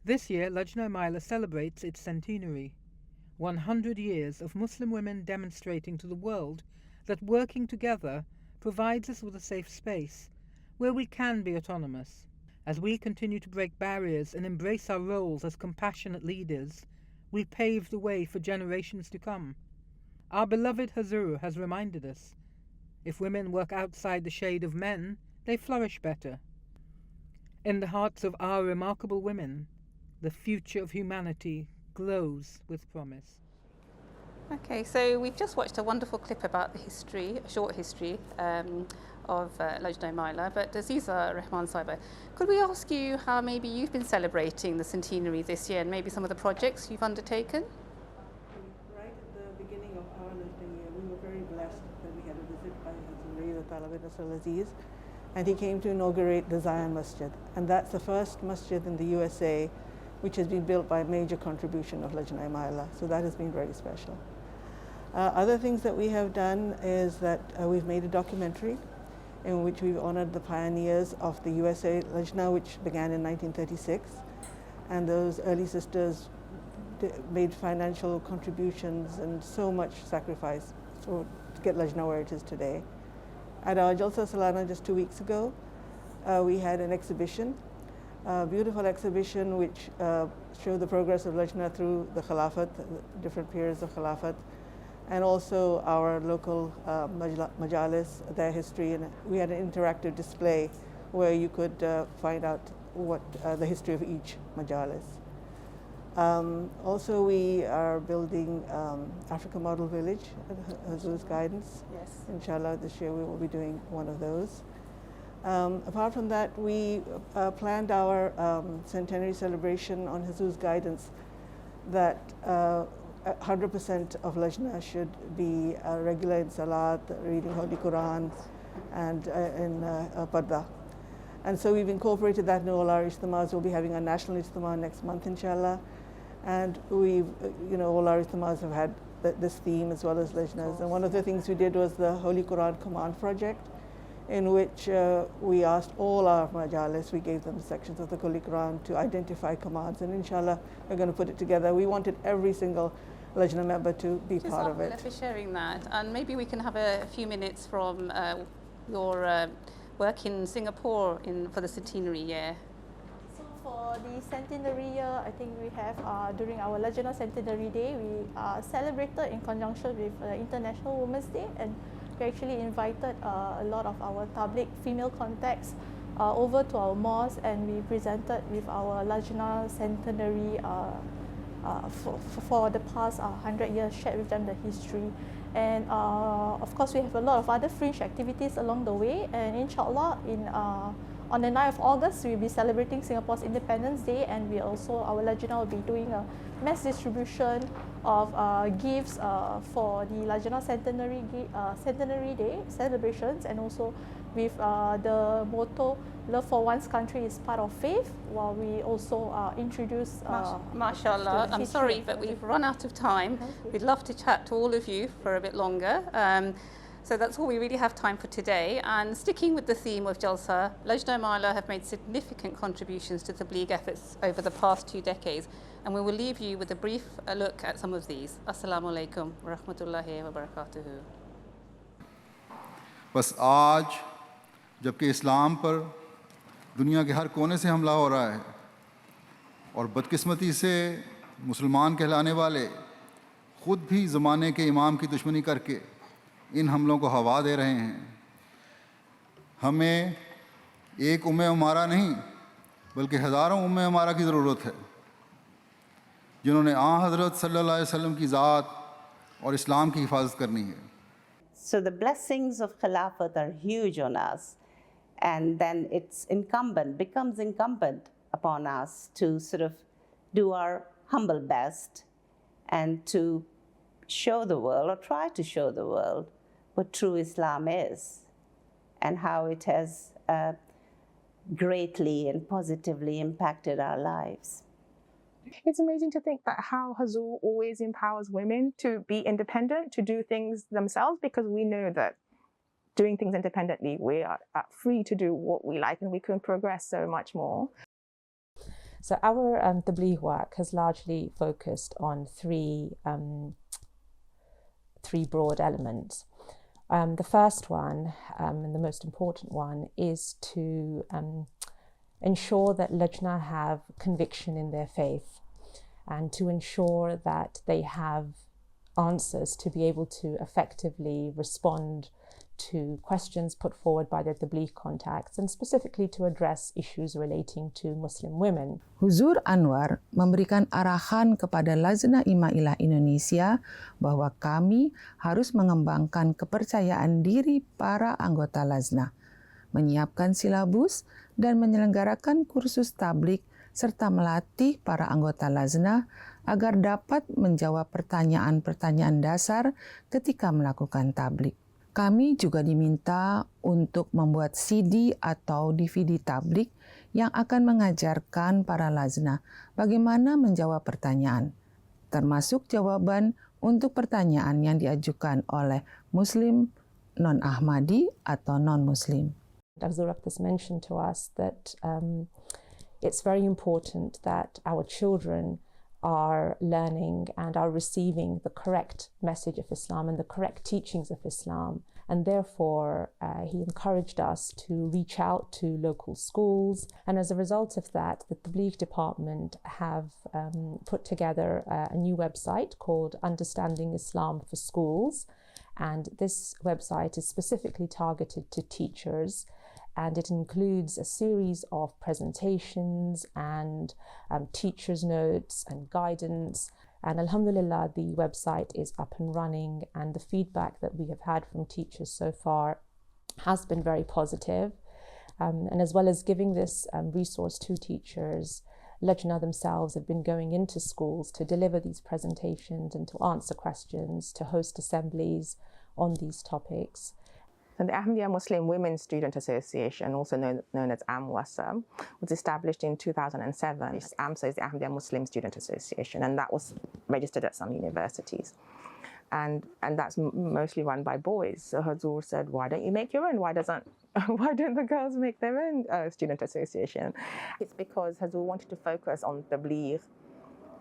S19: This year, Lajna Imala celebrates its centenary, 100 years of Muslim women demonstrating to the world that working together provides us with a safe space where we can be autonomous. As we continue to break barriers and embrace our roles as compassionate leaders, we pave the way for generations to come. Our beloved Hazur has reminded us, if women work outside the shade of men, they flourish better. In the hearts of our remarkable women, the future of humanity glows with promise.
S20: Okay, so we've just watched a wonderful clip about the history, a short history of Lajna Imala, but Aziza Rahman Saiba, could we ask you how maybe you've been celebrating the centenary this year and maybe some of the projects you've undertaken?
S3: Right at the beginning of our Lajna year, we were very blessed that we had a visit by Hazrat Talabit Nasr Aziz, and he came to inaugurate the Zion Masjid, and that's the first masjid in the USA which has been built by a major contribution of Lajna Imala, so that has been very special. Other things that we have done is that we've made a documentary in which we've honored the pioneers of the USA Lajna, which began in 1936, and those early sisters made financial contributions and so much sacrifice to get Lajna where it is today. At our Jalsa Salana just 2 weeks ago, we had an exhibition, a beautiful exhibition which showed the progress of Lajna through the Khilafat, different periods of Khilafat, and also our local majalis, their history, and we had an interactive display where you could find out what the history of each majalis. Also, we are building Africa Model Village at Hazur's guidance.
S20: Yes.
S3: Inshallah, this year we will be doing one of those. Apart from that, we planned our centenary celebration on Hazur's guidance that 100% of Lajna should be regular in Salat, reading Holy Quran, and in Parda. And so we've incorporated that in all our ijtimas. We'll be having a national ijtima next month, inshallah. And we've, all our ijtimas have had this theme as well as Lajnas. And one of the things we did was the Holy Quran Command Project, in which we asked all our majalis, we gave them sections of the Holy Quran to identify commands, and inshallah we're going to put it together. We wanted every single Lajna member to be part of it.
S20: Thank you for sharing that, and maybe we can have a few minutes from your work in Singapore for the centenary year.
S22: So for the centenary year, I think we have during our Lajna Centenary Day, we celebrated in conjunction with International Women's Day, and we actually invited a lot of our tabligh female contacts over to our mosque, and we presented with our Lajna centenary for the past 100 years, shared with them the history. And of course, we have a lot of other fringe activities along the way, and inshallah, On the 9th of August, we'll be celebrating Singapore's Independence Day, and our Lajnah will be doing a mass distribution of gifts for the Lajnah Centenary Day celebrations, and also with the motto, "Love for one's country is part of faith," while we also introduce
S20: MashaAllah. I'm sorry, but we've run out of time. We'd love to chat to all of you for a bit longer. So that's all we really have time for today. And sticking with the theme of Jalsa, Lajnah Mala have made significant contributions to Tabligh efforts over the past 2 decades. And we will leave you with a brief look at some of these. Assalamu alaikum wa rahmatullahi wa barakatuhu.
S5: बस आज जबकि इस्लाम पर दुनिया के हर कोने से हमला हो रहा है और बदकिस्मती से मुसलमान कहलाने वाले ख़ुद भी ज़माने के इमाम की दुश्मनी करके इन हमलों को हवा दे रहे हैं, हमें एक उम्मे उमारा नहीं बल्कि हज़ारों उम्मे उमारा की ज़रूरत है, जिन्होंने हज़रत सल्लल्लाहु अलैहि वसल्लम की ज़ात और इस्लाम की हिफाजत करनी है.
S6: So the blessings of Khilafat are huge on us, and then becomes incumbent upon us to sort of do our humble best and to show the world, or try to show the world, what true Islam is and how it has greatly and positively impacted our lives.
S23: It's amazing to think that how Hazur always empowers women to be independent, to do things themselves, because we know that doing things independently, we are free to do what we like and we can progress so much more.
S24: So our Tabligh work has largely focused on three broad elements. The first one, and the most important one, is to ensure that Lajnah have conviction in their faith, and to ensure that they have answers to be able to effectively respond to questions put forward by their Tabligh contacts, and specifically to address issues relating to Muslim women.
S25: Huzur Anwar memberikan arahan kepada Lajnah Imailah Indonesia bahwa kami harus mengembangkan kepercayaan diri para anggota Lajnah, menyiapkan silabus dan menyelenggarakan kursus tabligh serta melatih para anggota Lajnah agar dapat menjawab pertanyaan-pertanyaan dasar ketika melakukan tabligh. Kami juga diminta untuk membuat CD atau DVD tabligh yang akan mengajarkan para Lajnah bagaimana menjawab pertanyaan, termasuk jawaban untuk pertanyaan yang diajukan oleh Muslim, non-Ahmadi atau non-Muslim.
S24: Hazur has mentioned to us that it's very important that our children are learning and are receiving the correct message of Islam and the correct teachings of Islam. And therefore, he encouraged us to reach out to local schools. And as a result of that, the Tabligh department have put together a new website called Understanding Islam for Schools. And this website is specifically targeted to teachers, and it includes a series of presentations and teachers' notes and guidance. And alhamdulillah, the website is up and running, and the feedback that we have had from teachers so far has been very positive. And as well as giving this resource to teachers, Lajnah themselves have been going into schools to deliver these presentations and to answer questions, to host assemblies on these topics.
S23: And the Ahmadiyya Muslim Women's Student Association, also known as AMWASA, was established in 2007. AMSA is the Ahmadiyya Muslim Student Association, and that was registered at some universities. And that's mostly run by boys. So Hazur said, why don't you make your own? Why don't the girls make their own student association? It's because Hazur wanted to focus on Tabligh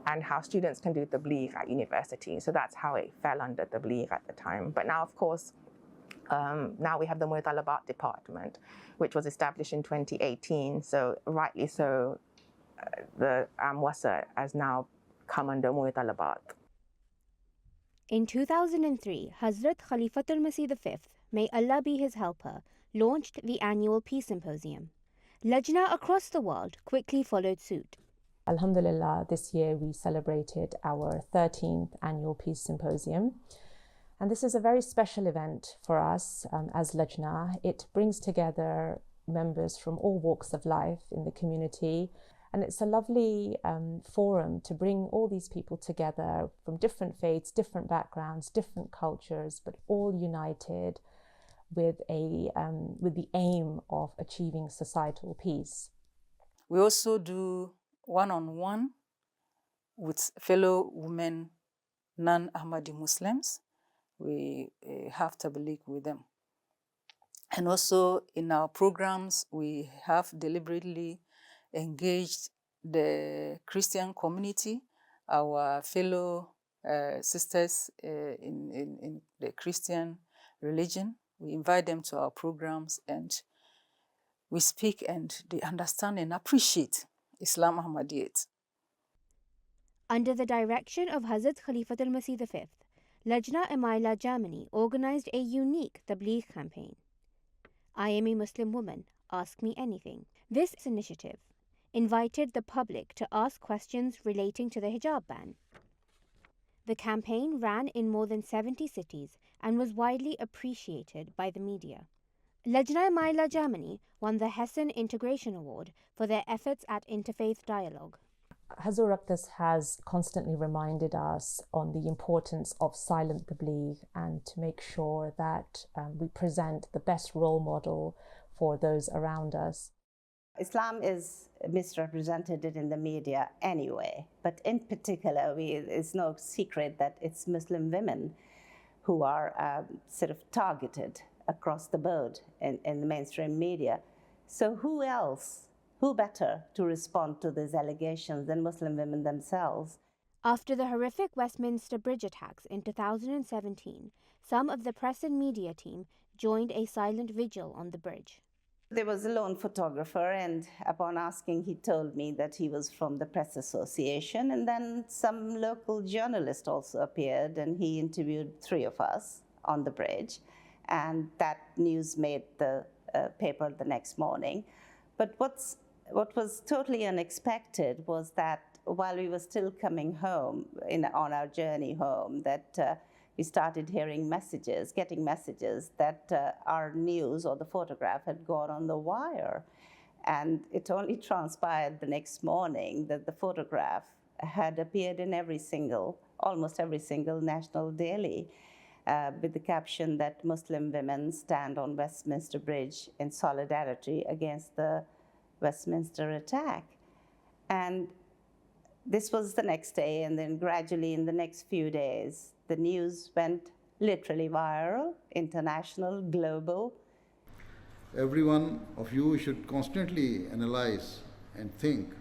S23: and how students can do Tabligh at university. So that's how it fell under Tabligh at the time. But now, of course, now we have the Mu'talabat department, which was established in 2018. So rightly so, the AMWASA has now come under Mu'talabat.
S26: In 2003, Hazrat Khalifatul-Masih V, may Allah be his helper, launched the annual Peace Symposium. Lajnah across the world quickly followed suit.
S24: Alhamdulillah, this year we celebrated our 13th annual Peace Symposium. And this is a very special event for us as Lajnah. It brings together members from all walks of life in the community. And it's a lovely forum to bring all these people together from different faiths, different backgrounds, different cultures, but all united with the aim of achieving societal peace.
S1: We also do one-on-one with fellow women, non-Ahmadi Muslims. We have tabligh with them. And also in our programs, we have deliberately engaged the Christian community, our fellow sisters in the Christian religion. We invite them to our programs and we speak and they understand and appreciate Islam Ahmadiyyat.
S26: Under the direction of Hazrat Khalifatul-Masih V, Lajna Imaila Germany organized a unique tabligh campaign. I am a Muslim woman, ask me anything. This initiative invited the public to ask questions relating to the hijab ban. The campaign ran in more than 70 cities and was widely appreciated by the media. Lajna Imaila Germany won the Hessen Integration Award for their efforts at interfaith dialogue.
S24: Hazur Akhtas has constantly reminded us on the importance of silent tabligh and to make sure that we present the best role model for those around us.
S6: Islam is misrepresented in the media anyway, but in particular, it's no secret that it's Muslim women who are sort of targeted across the board in the mainstream media. So who better to respond to these allegations than Muslim women themselves?
S26: After the horrific Westminster Bridge attacks in 2017, some of the press and media team joined a silent vigil on the bridge.
S6: There was a lone photographer, and upon asking, he told me that he was from the Press Association, and then some local journalist also appeared, and he interviewed 3 of us on the bridge, and that news made the paper the next morning. But what was totally unexpected was that while we were still coming home on our journey home, that we started getting messages that our news or the photograph had gone on the wire. And it only transpired the next morning that the photograph had appeared in almost every single national daily, with the caption that Muslim women stand on Westminster Bridge in solidarity against the Westminster attack. And this was the next day, and then gradually in the next few days, the news went literally viral, international, global.
S5: Every one of you should constantly analyze and think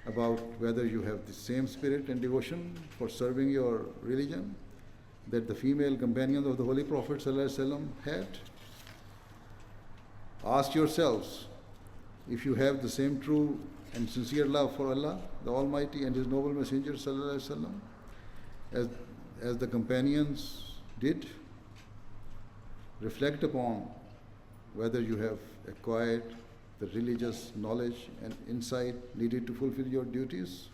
S5: about whether you have the same spirit and devotion for serving your religion that the female companions of the Holy Prophet ﷺ had. Ask yourselves if you have the same true and sincere love for Allah, the Almighty, and His noble Messenger ﷺ, as the companions did. Reflect upon whether you have acquired the religious knowledge and insight needed to fulfill your duties.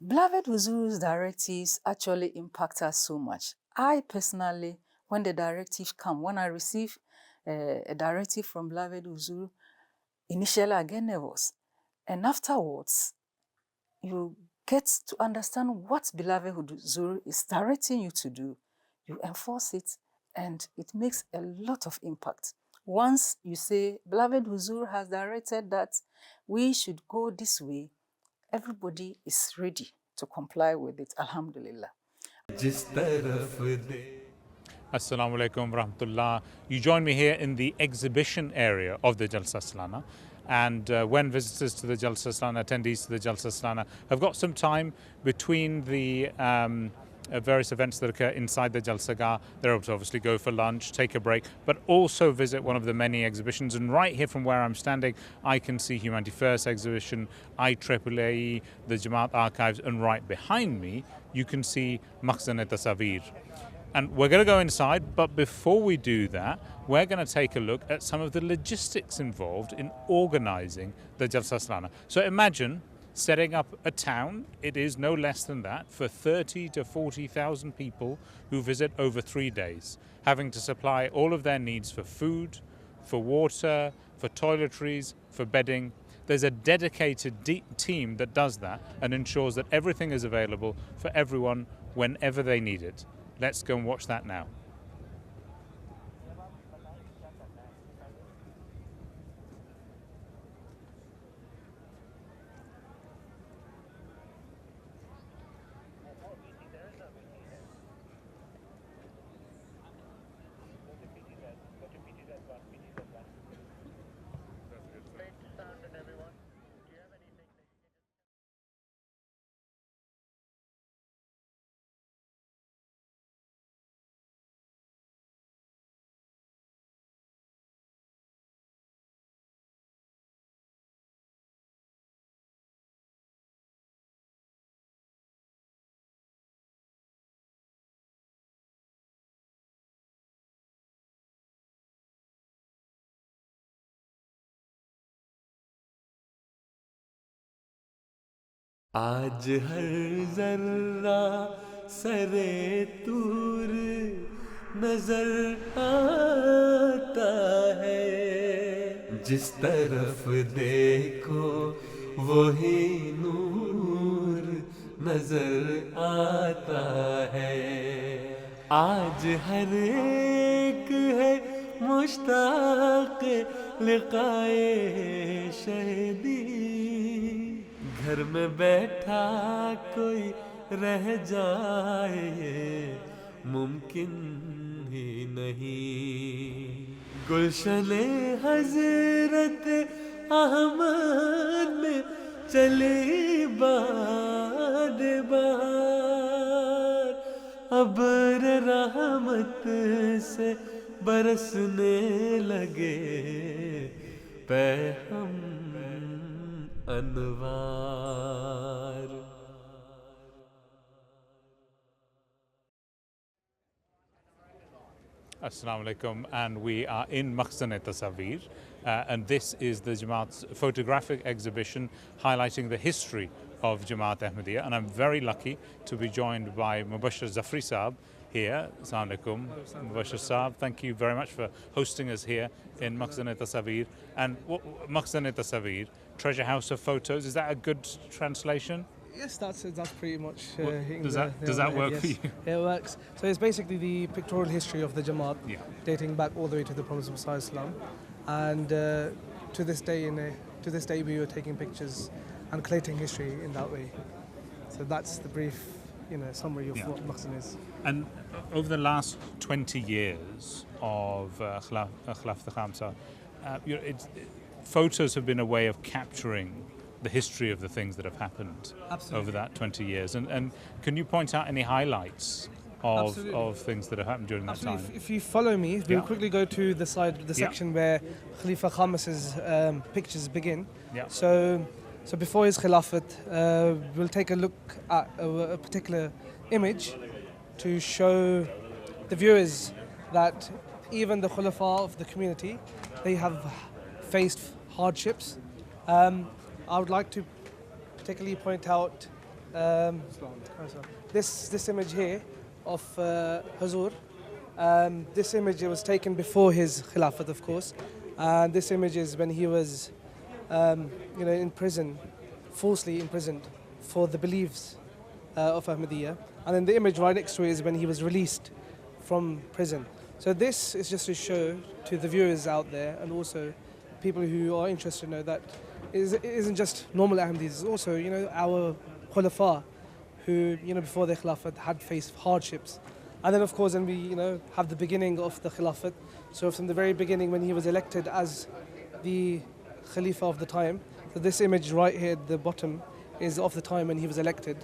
S1: Beloved Huzuru's directives actually impact us so much. I personally, when the directives come, when I receive a directive from Beloved Huzuru, initially I get nervous. And afterwards, you get to understand what Beloved Huzuru is directing you to do. You enforce it, and it makes a lot of impact. Once you say, Beloved Huzuru has directed that we should go this way, everybody is ready to comply with it, alhamdulillah.
S2: Assalamu alaikum wa rahmatullah. You join me here in the exhibition area of the Jalsa Salana. And when visitors to the Jalsa Salana, attendees to the Jalsa Salana, have got some time between the various events that occur inside the Jalsa Gah, they're able to obviously go for lunch, take a break, but also visit one of the many exhibitions. And right here from where I'm standing, I can see Humanity First exhibition, IEEE, the Jamaat archives, and right behind me, you can see Makhzan-e-Tasavir. And we're going to go inside, but before we do that, we're going to take a look at some of the logistics involved in organizing the Jalsa Salana. So imagine setting up a town, it is no less than that, for 30 to 40,000 people who visit over 3 days, having to supply all of their needs for food, for water, for toiletries, for bedding. There's a dedicated team that does that and ensures that everything is available for everyone whenever they need it. Let's go and watch that now.
S16: आज हर जर्रा सरे तूर नजर आता है जिस तरफ देखो वही नूर नजर आता है आज हर एक है मुश्ताक लिकाए शहीदी घर में बैठा कोई रह जाए ये मुमकिन ही नहीं गुलशने हजरत अहमद में चली बाद बहार अब्र रहमत से बरसने लगे पैहम अनवार
S2: Assalamu alaikum, and we are in Jalsa and this is the Jamaat's photographic exhibition highlighting the history of Jamaat Ahmadiyya, and I'm very lucky to be joined by Mubashir Zafri Saab here. Assalamu alaikum, Mubashir Saab, thank you very much for hosting us here in Jalsa. And Jalsa, treasure house of photos, is that a good translation?
S4: Yes, that's pretty much
S2: does that work for you?
S4: It works. So it's basically the pictorial history of the Jamaat, dating back all the way to the Prophet Muhammad, and to this day we were taking pictures and collating history in that way. So that's the brief, summary of what Maqsan is.
S2: And over the last 20 years of Khilafat al-Khamsa, photos have been a way of capturing the history of the things that have happened over that 20 years. And can you point out any highlights of things that have happened during that time?
S4: If you follow me, we'll quickly go to the section where Khalifa Khamas's pictures begin. So before his Khilafat, we'll take a look at a particular image to show the viewers that even the Khulafa of the community, they have faced hardships. I would like to particularly point out this image here of Huzur. This image was taken before his Khilafat, of course, and this image is when he was, in prison, falsely imprisoned for the beliefs of Ahmadiyya. And then the image right next to it is when he was released from prison. So this is just to show to the viewers out there, and also people who are interested know that it isn't just normal Ahmadis, it's also, our Khulafa who, before the Khilafat had faced hardships. And then of course, then we, have the beginning of the Khilafat. So from the very beginning when he was elected as the Khalifa of the time, so this image right here at the bottom is of the time when he was elected.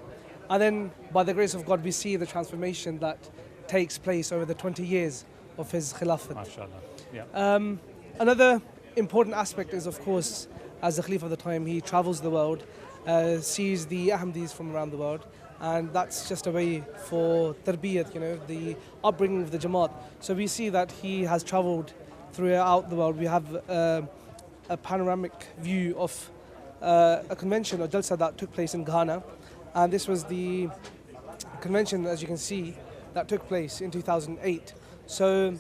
S4: And then by the grace of God, we see the transformation that takes place over the 20 years of his Khilafat.
S2: MashaAllah.
S4: Another important aspect is, of course, as the Khalifa of the time, he travels the world, sees the Ahmadis from around the world, and that's just a way for tarbiyat, the upbringing of the Jamaat. So we see that he has travelled throughout the world. We have a panoramic view of a convention or Jalsa that took place in Ghana, and this was the convention, as you can see, that took place in 2008. So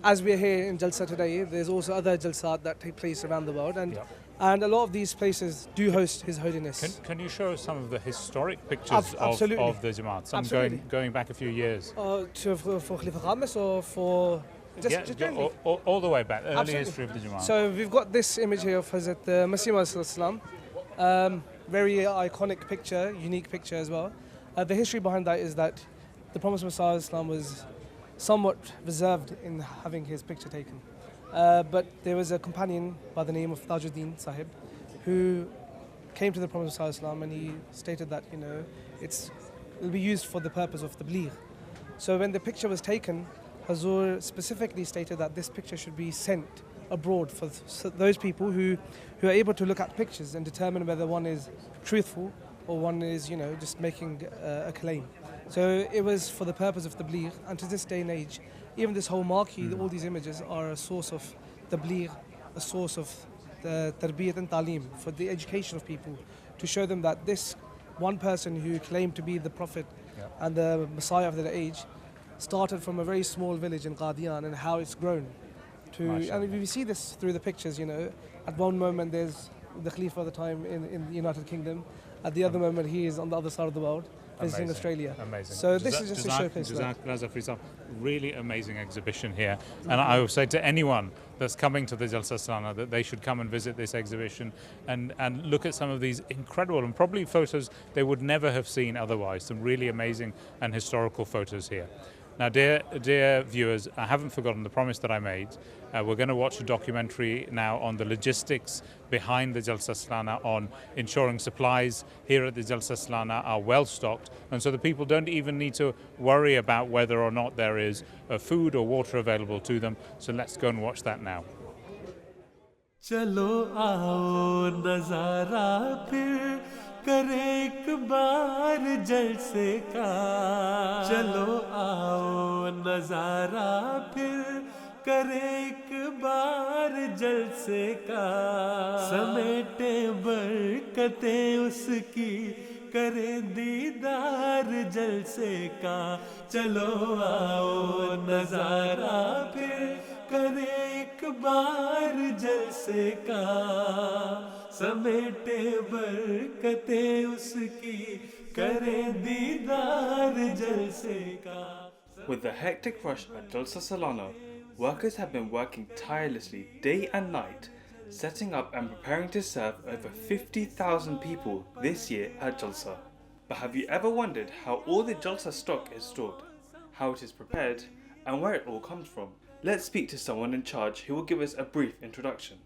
S4: as we're here in Jalsa today, there's also other Jalsat that take place around the world, and a lot of these places do host His Holiness.
S2: Can you show us some of the historic pictures of the Jamaat, some going back a few years?
S4: For Khalifa Khamis or for... Just
S2: all the way back, early history of the Jamaat.
S4: So we've got this image here of Hazrat Masih Islam. Very iconic picture, unique picture as well. The history behind that is that the Prophet Messiah Islam was somewhat reserved in having his picture taken. But there was a companion by the name of Tajuddin Sahib who came to the Prophet Messiah Islam and he stated that, you know, it'll be used for the purpose of the tabligh. So when the picture was taken, Hazur specifically stated that this picture should be sent abroad for those people who are able to look at pictures and determine whether one is truthful or one is, you know, just making a claim. So it was for the purpose of tabligh, and to this day and age, even this whole marquee, all these images are a source of tabligh, a source of the tarbiyat and talim, for the education of people, to show them that this one person who claimed to be the Prophet and the Messiah of the age started from a very small village in Qadian, and how it's grown. And we see this through the pictures, you know. At one moment there's the Khalifa of the time in the United Kingdom. At the other moment he is on the other side of the world, visiting Australia.
S2: Amazing.
S4: So this is just a showcase.
S2: Really amazing exhibition here. And I would say to anyone that's coming to the Jalsa Salana that they should come and visit this exhibition and look at some of these incredible and probably photos they would never have seen otherwise. Some really amazing and historical photos here. Now, dear viewers, I haven't forgotten the promise that I made. We're going to watch a documentary now on the logistics behind the Jalsa Salana, on ensuring supplies here at the Jalsa Salana are well stocked, and so the people don't even need to worry about whether or not there is food or water available to them. So let's go and watch that now.
S16: चलो आओ नजारा फिर करे एक बार जलसे का चलो आओ नजारा फिर करे एक बार जलसे का समेटे बरकतें उसकी करे दीदार जलसे का चलो आओ नजारा फिर करे एक बार जलसे का समेटे बरकतें उसकी करे दीदार जलसे का.
S7: With the hectic rush at Jalsa Salana, workers have been working tirelessly day and night, setting up and preparing to serve over 50,000 people this year at Jalsa. But have you ever wondered how all the Jalsa stock is stored, how it is prepared, and where it all comes from? Let's speak to someone in charge who will give us a brief introduction.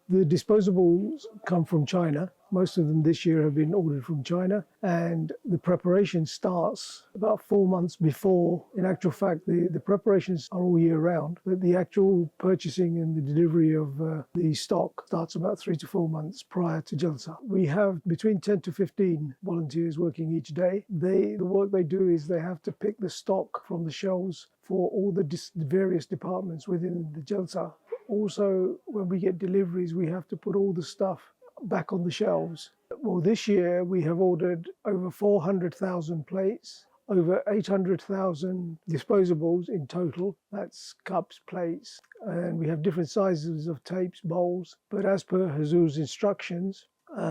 S8: The disposables come from China. Most of them this year have been ordered from China, and the preparation starts about 4 months before. In actual fact, the preparations are all year round, but the actual purchasing and the delivery of the stock starts about 3 to 4 months prior to Jalsa. We have between 10 to 15 volunteers working each day. The work they do is they have to pick the stock from the shelves for all the various departments within the Jalsa. Also, when we get deliveries, we have to put all the stuff back on the shelves. Well, this year we have ordered over 400,000 plates, over 800,000 disposables in total. That's cups, plates, and we have different sizes of tapes, bowls. But as per Hazur's instructions,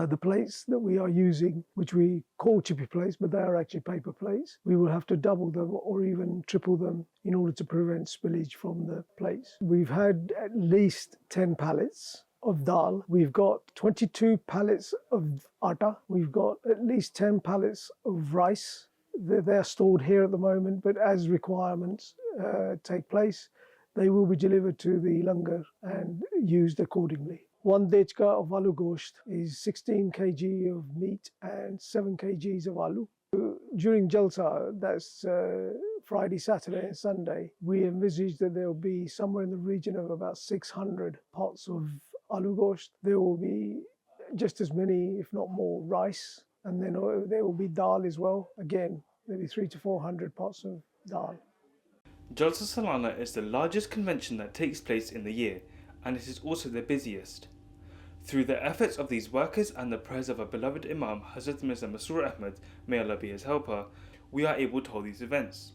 S8: the plates that we are using, which we call chippy plates, but they are actually paper plates, we will have to double them or even triple them in order to prevent spillage from the plates. We've had at least 10 pallets of dal. We've got 22 pallets of atta. We've got at least 10 pallets of rice. They're stored here at the moment, but as requirements take place, they will be delivered to the langar and used accordingly. 1 dechka of aloo gosht is 16 kg of meat and 7 kgs of aloo. During Jalsa, that's Friday, Saturday and Sunday, we envisage that there will be somewhere in the region of about 600 pots of aloo gosht. There will be just as many, if not more, rice, and then there will be dal as well. Again, maybe 300 to 400 pots of dal.
S7: Jalsa Salana is the largest convention that takes place in the year, and it is also the busiest. Through the efforts of these workers and the prayers of our beloved Imam Hazrat Mirza Masroor Ahmad, may Allah be his helper, we are able to hold these events.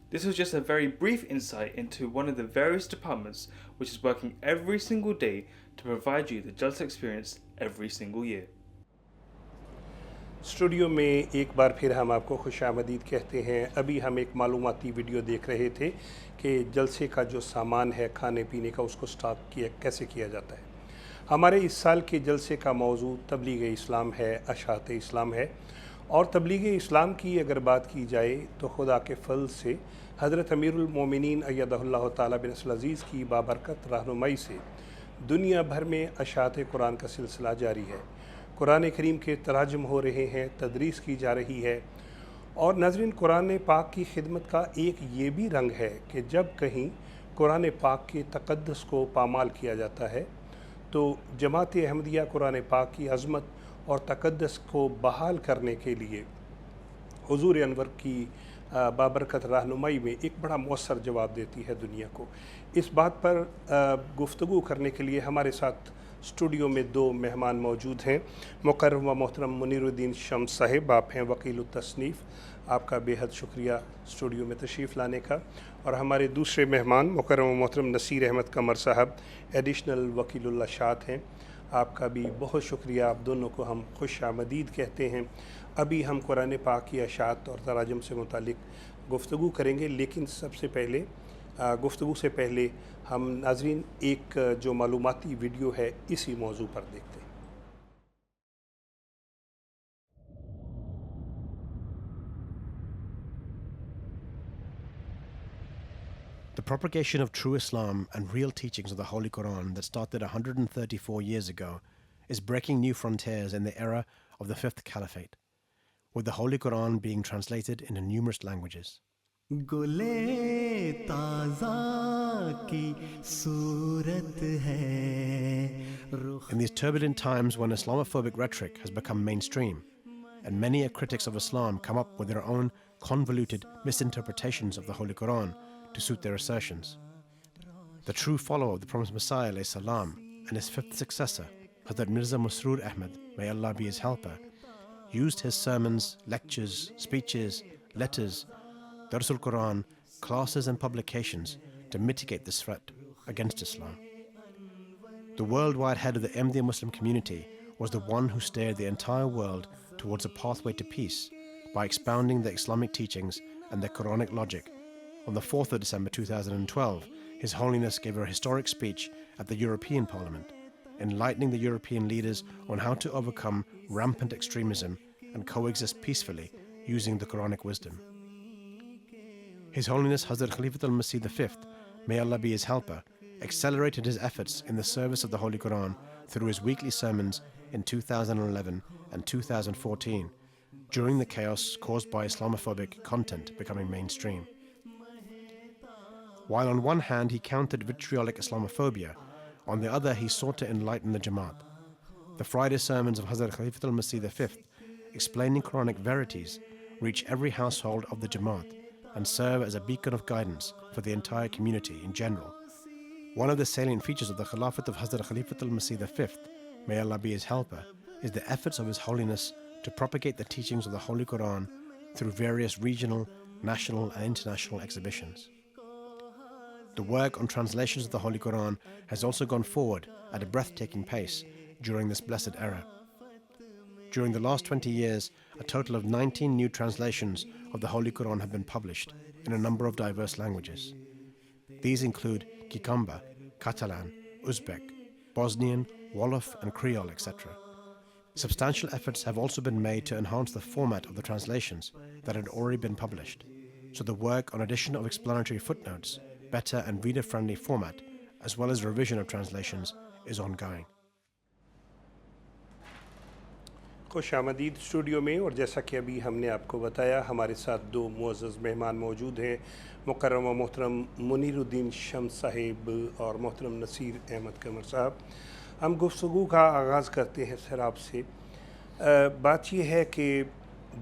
S7: This was just a very brief insight into one of the various departments which is working every single day to provide you the Jalsa experience every single year.
S9: Studio में एक बार फिर हम आपको खुशामदीद कहते हैं। अभी हम एक मालूमाती वीडियो देख रहे थे कि जलसे का जो सामान है खाने पीने का उसको स्टॉक कैसे किया जाता है। हमारे इस साल के जलसे का मौजू तबलीग इस्लाम है, अशात इस्लाम है। और तबलीग इस्लाम की अगर बात की जाए तो खुदा के फल से हज़रत अमीरुल मोमिनीन अय्यदहुल्लाह ताला बिन अज़ीज़ की बाबरकत रहनुमाई से दुनिया भर में अशात कुरान का सिलसिला जारी है। कुरान करीम के तराजम हो रहे हैं, तदरीस की जा रही है। और नाज़रीन, कुरान पाक की खिदमत का एक ये भी रंग है कि जब कहीं कुरान पाक के तक़द्दुस को पामाल किया जाता है तो जमात अहमदिया कुरान पाक की अज़मत और तक़द्दुस को बहाल करने के लिए हुज़ूर अनवर की बाबरकत रहनुमाई में एक बड़ा मौसर जवाब देती है दुनिया को। इस बात पर गुफ्तगू करने के लिए हमारे साथ स्टूडियो में दो मेहमान मौजूद हैं। मुकर्रम व मोहतरम मुनीरुद्दीन शम्स साहिब, आप हैं वकील तसनीफ़, आपका बेहद शुक्रिया स्टूडियो में तशरीफ़ लाने का। और हमारे दूसरे मेहमान मुकर्रम व मोहतरम नसीर अहमद कमर साहब, एडिशनल वकील अशात हैं, आपका भी बहुत शुक्रिया। आप दोनों को हम खुश आमदीद कहते हैं। अभी हम कुरान पाक की अशात और तराजम से मुतालिक गुफ्तगू करेंगे, लेकिन सबसे पहले गुफ्तगू से पहले हम नाज़रीन एक जो मालूमाती वीडियो है इसी मौजू पर देखते हैं।
S10: The propagation of true Islam and real teachings of the Holy Quran that started 134 years ago is breaking new frontiers in the era of the Fifth Caliphate, with the Holy Quran being translated into numerous languages. In these turbulent times when Islamophobic rhetoric has become mainstream, and many critics of Islam come up with their own convoluted misinterpretations of the Holy Quran to suit their assertions, the true follower of the promised Messiah alayhi salam and his fifth successor, Hazrat Mirza Masroor Ahmad, may Allah be his helper, used his sermons, lectures, speeches, letters, Darsul Quran, classes and publications to mitigate this threat against Islam. The worldwide head of the MTA Muslim community was the one who steered the entire world towards a pathway to peace by expounding the Islamic teachings and the Quranic logic. On the 4th of December 2012, His Holiness gave a historic speech at the European Parliament, enlightening the European leaders on how to overcome rampant extremism and coexist peacefully using the Quranic wisdom. His Holiness Hazrat Khalifatul-Masih V, may Allah be his helper, accelerated his efforts in the service of the Holy Quran through his weekly sermons in 2011 and 2014, during the chaos caused by Islamophobic content becoming mainstream. While on one hand he countered vitriolic Islamophobia, on the other he sought to enlighten the Jamaat. The Friday sermons of Hazrat Khalifatul-Masih V, explaining Quranic verities, reach every household of the Jamaat and serve as a beacon of guidance for the entire community in general. One of the salient features of the Khilafat of Hazrat Khalifatul-Masih V, may Allah be his helper, is the efforts of His Holiness to propagate the teachings of the Holy Quran through various regional, national and international exhibitions. The work on translations of the Holy Quran has also gone forward at a breathtaking pace during this blessed era. During the last 20 years, a total of 19 new translations of the Holy Quran have been published in a number of diverse languages. These include Kikamba, Catalan, Uzbek, Bosnian, Wolof and Creole, etc. Substantial efforts have also been made to enhance the format of the translations that had already been published, so the work on addition of explanatory footnotes, better and reader-friendly format, as well as revision of translations, is ongoing.
S9: खुश आमदीद studio में। और जैसा कि अभी हमने आपको बताया, हमारे साथ दो मुअज़्ज़ज़ मेहमान मौजूद हैं, मुकर्रम व मोहतरम मुनीरुद्दीन शम्स साहिब और मोहतरम नसीर अहमद कमर साहब। हम गुफ्तगू का आगाज़ करते हैं सर आपसे। बात यह है कि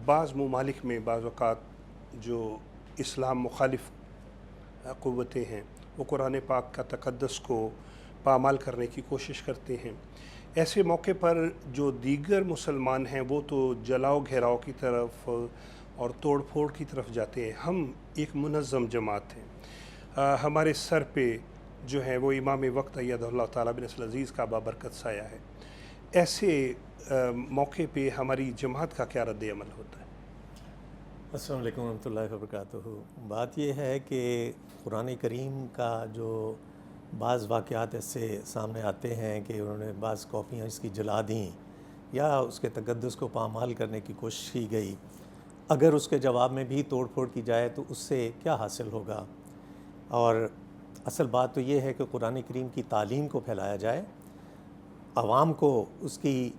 S9: बाज़ ममालिक में बाज़ औक़ात जो इस्लाम मुखालिफ क़ुव्वतें हैं वो कुरान पाक का तक़द्दुस को पामाल करने की कोशिश करते हैं। ऐसे मौके पर जो दीगर मुसलमान हैं वो तो जलाओ घेराव की तरफ اور توڑ پھوڑ کی طرف جاتے ہیں. ہم ایک منظم جماعت ہیں. ہمارے سر پہ جو ہے وہ امام وقت ایدہ اللہ تعالیٰ بن نصر العزیز کا بابرکت سایہ ہے. ایسے موقع پہ ہماری جماعت کا کیا رد عمل ہوتا ہے؟
S11: السلام علیکم ورحمۃ اللہ وبرکاتہ. بات یہ ہے کہ قرآن کریم کا جو بعض واقعات ایسے سامنے آتے ہیں کہ انہوں نے بعض کاپیاں اس کی جلا دیں یا اس کے تقدس کو پامال کرنے کی کوشش کی گئی، اگر اس کے جواب میں بھی توڑ پھوڑ کی جائے تو اس سے کیا حاصل ہوگا؟ اور اصل بات تو یہ ہے کہ قرآن کریم کی تعلیم کو پھیلایا جائے، عوام کو اس کی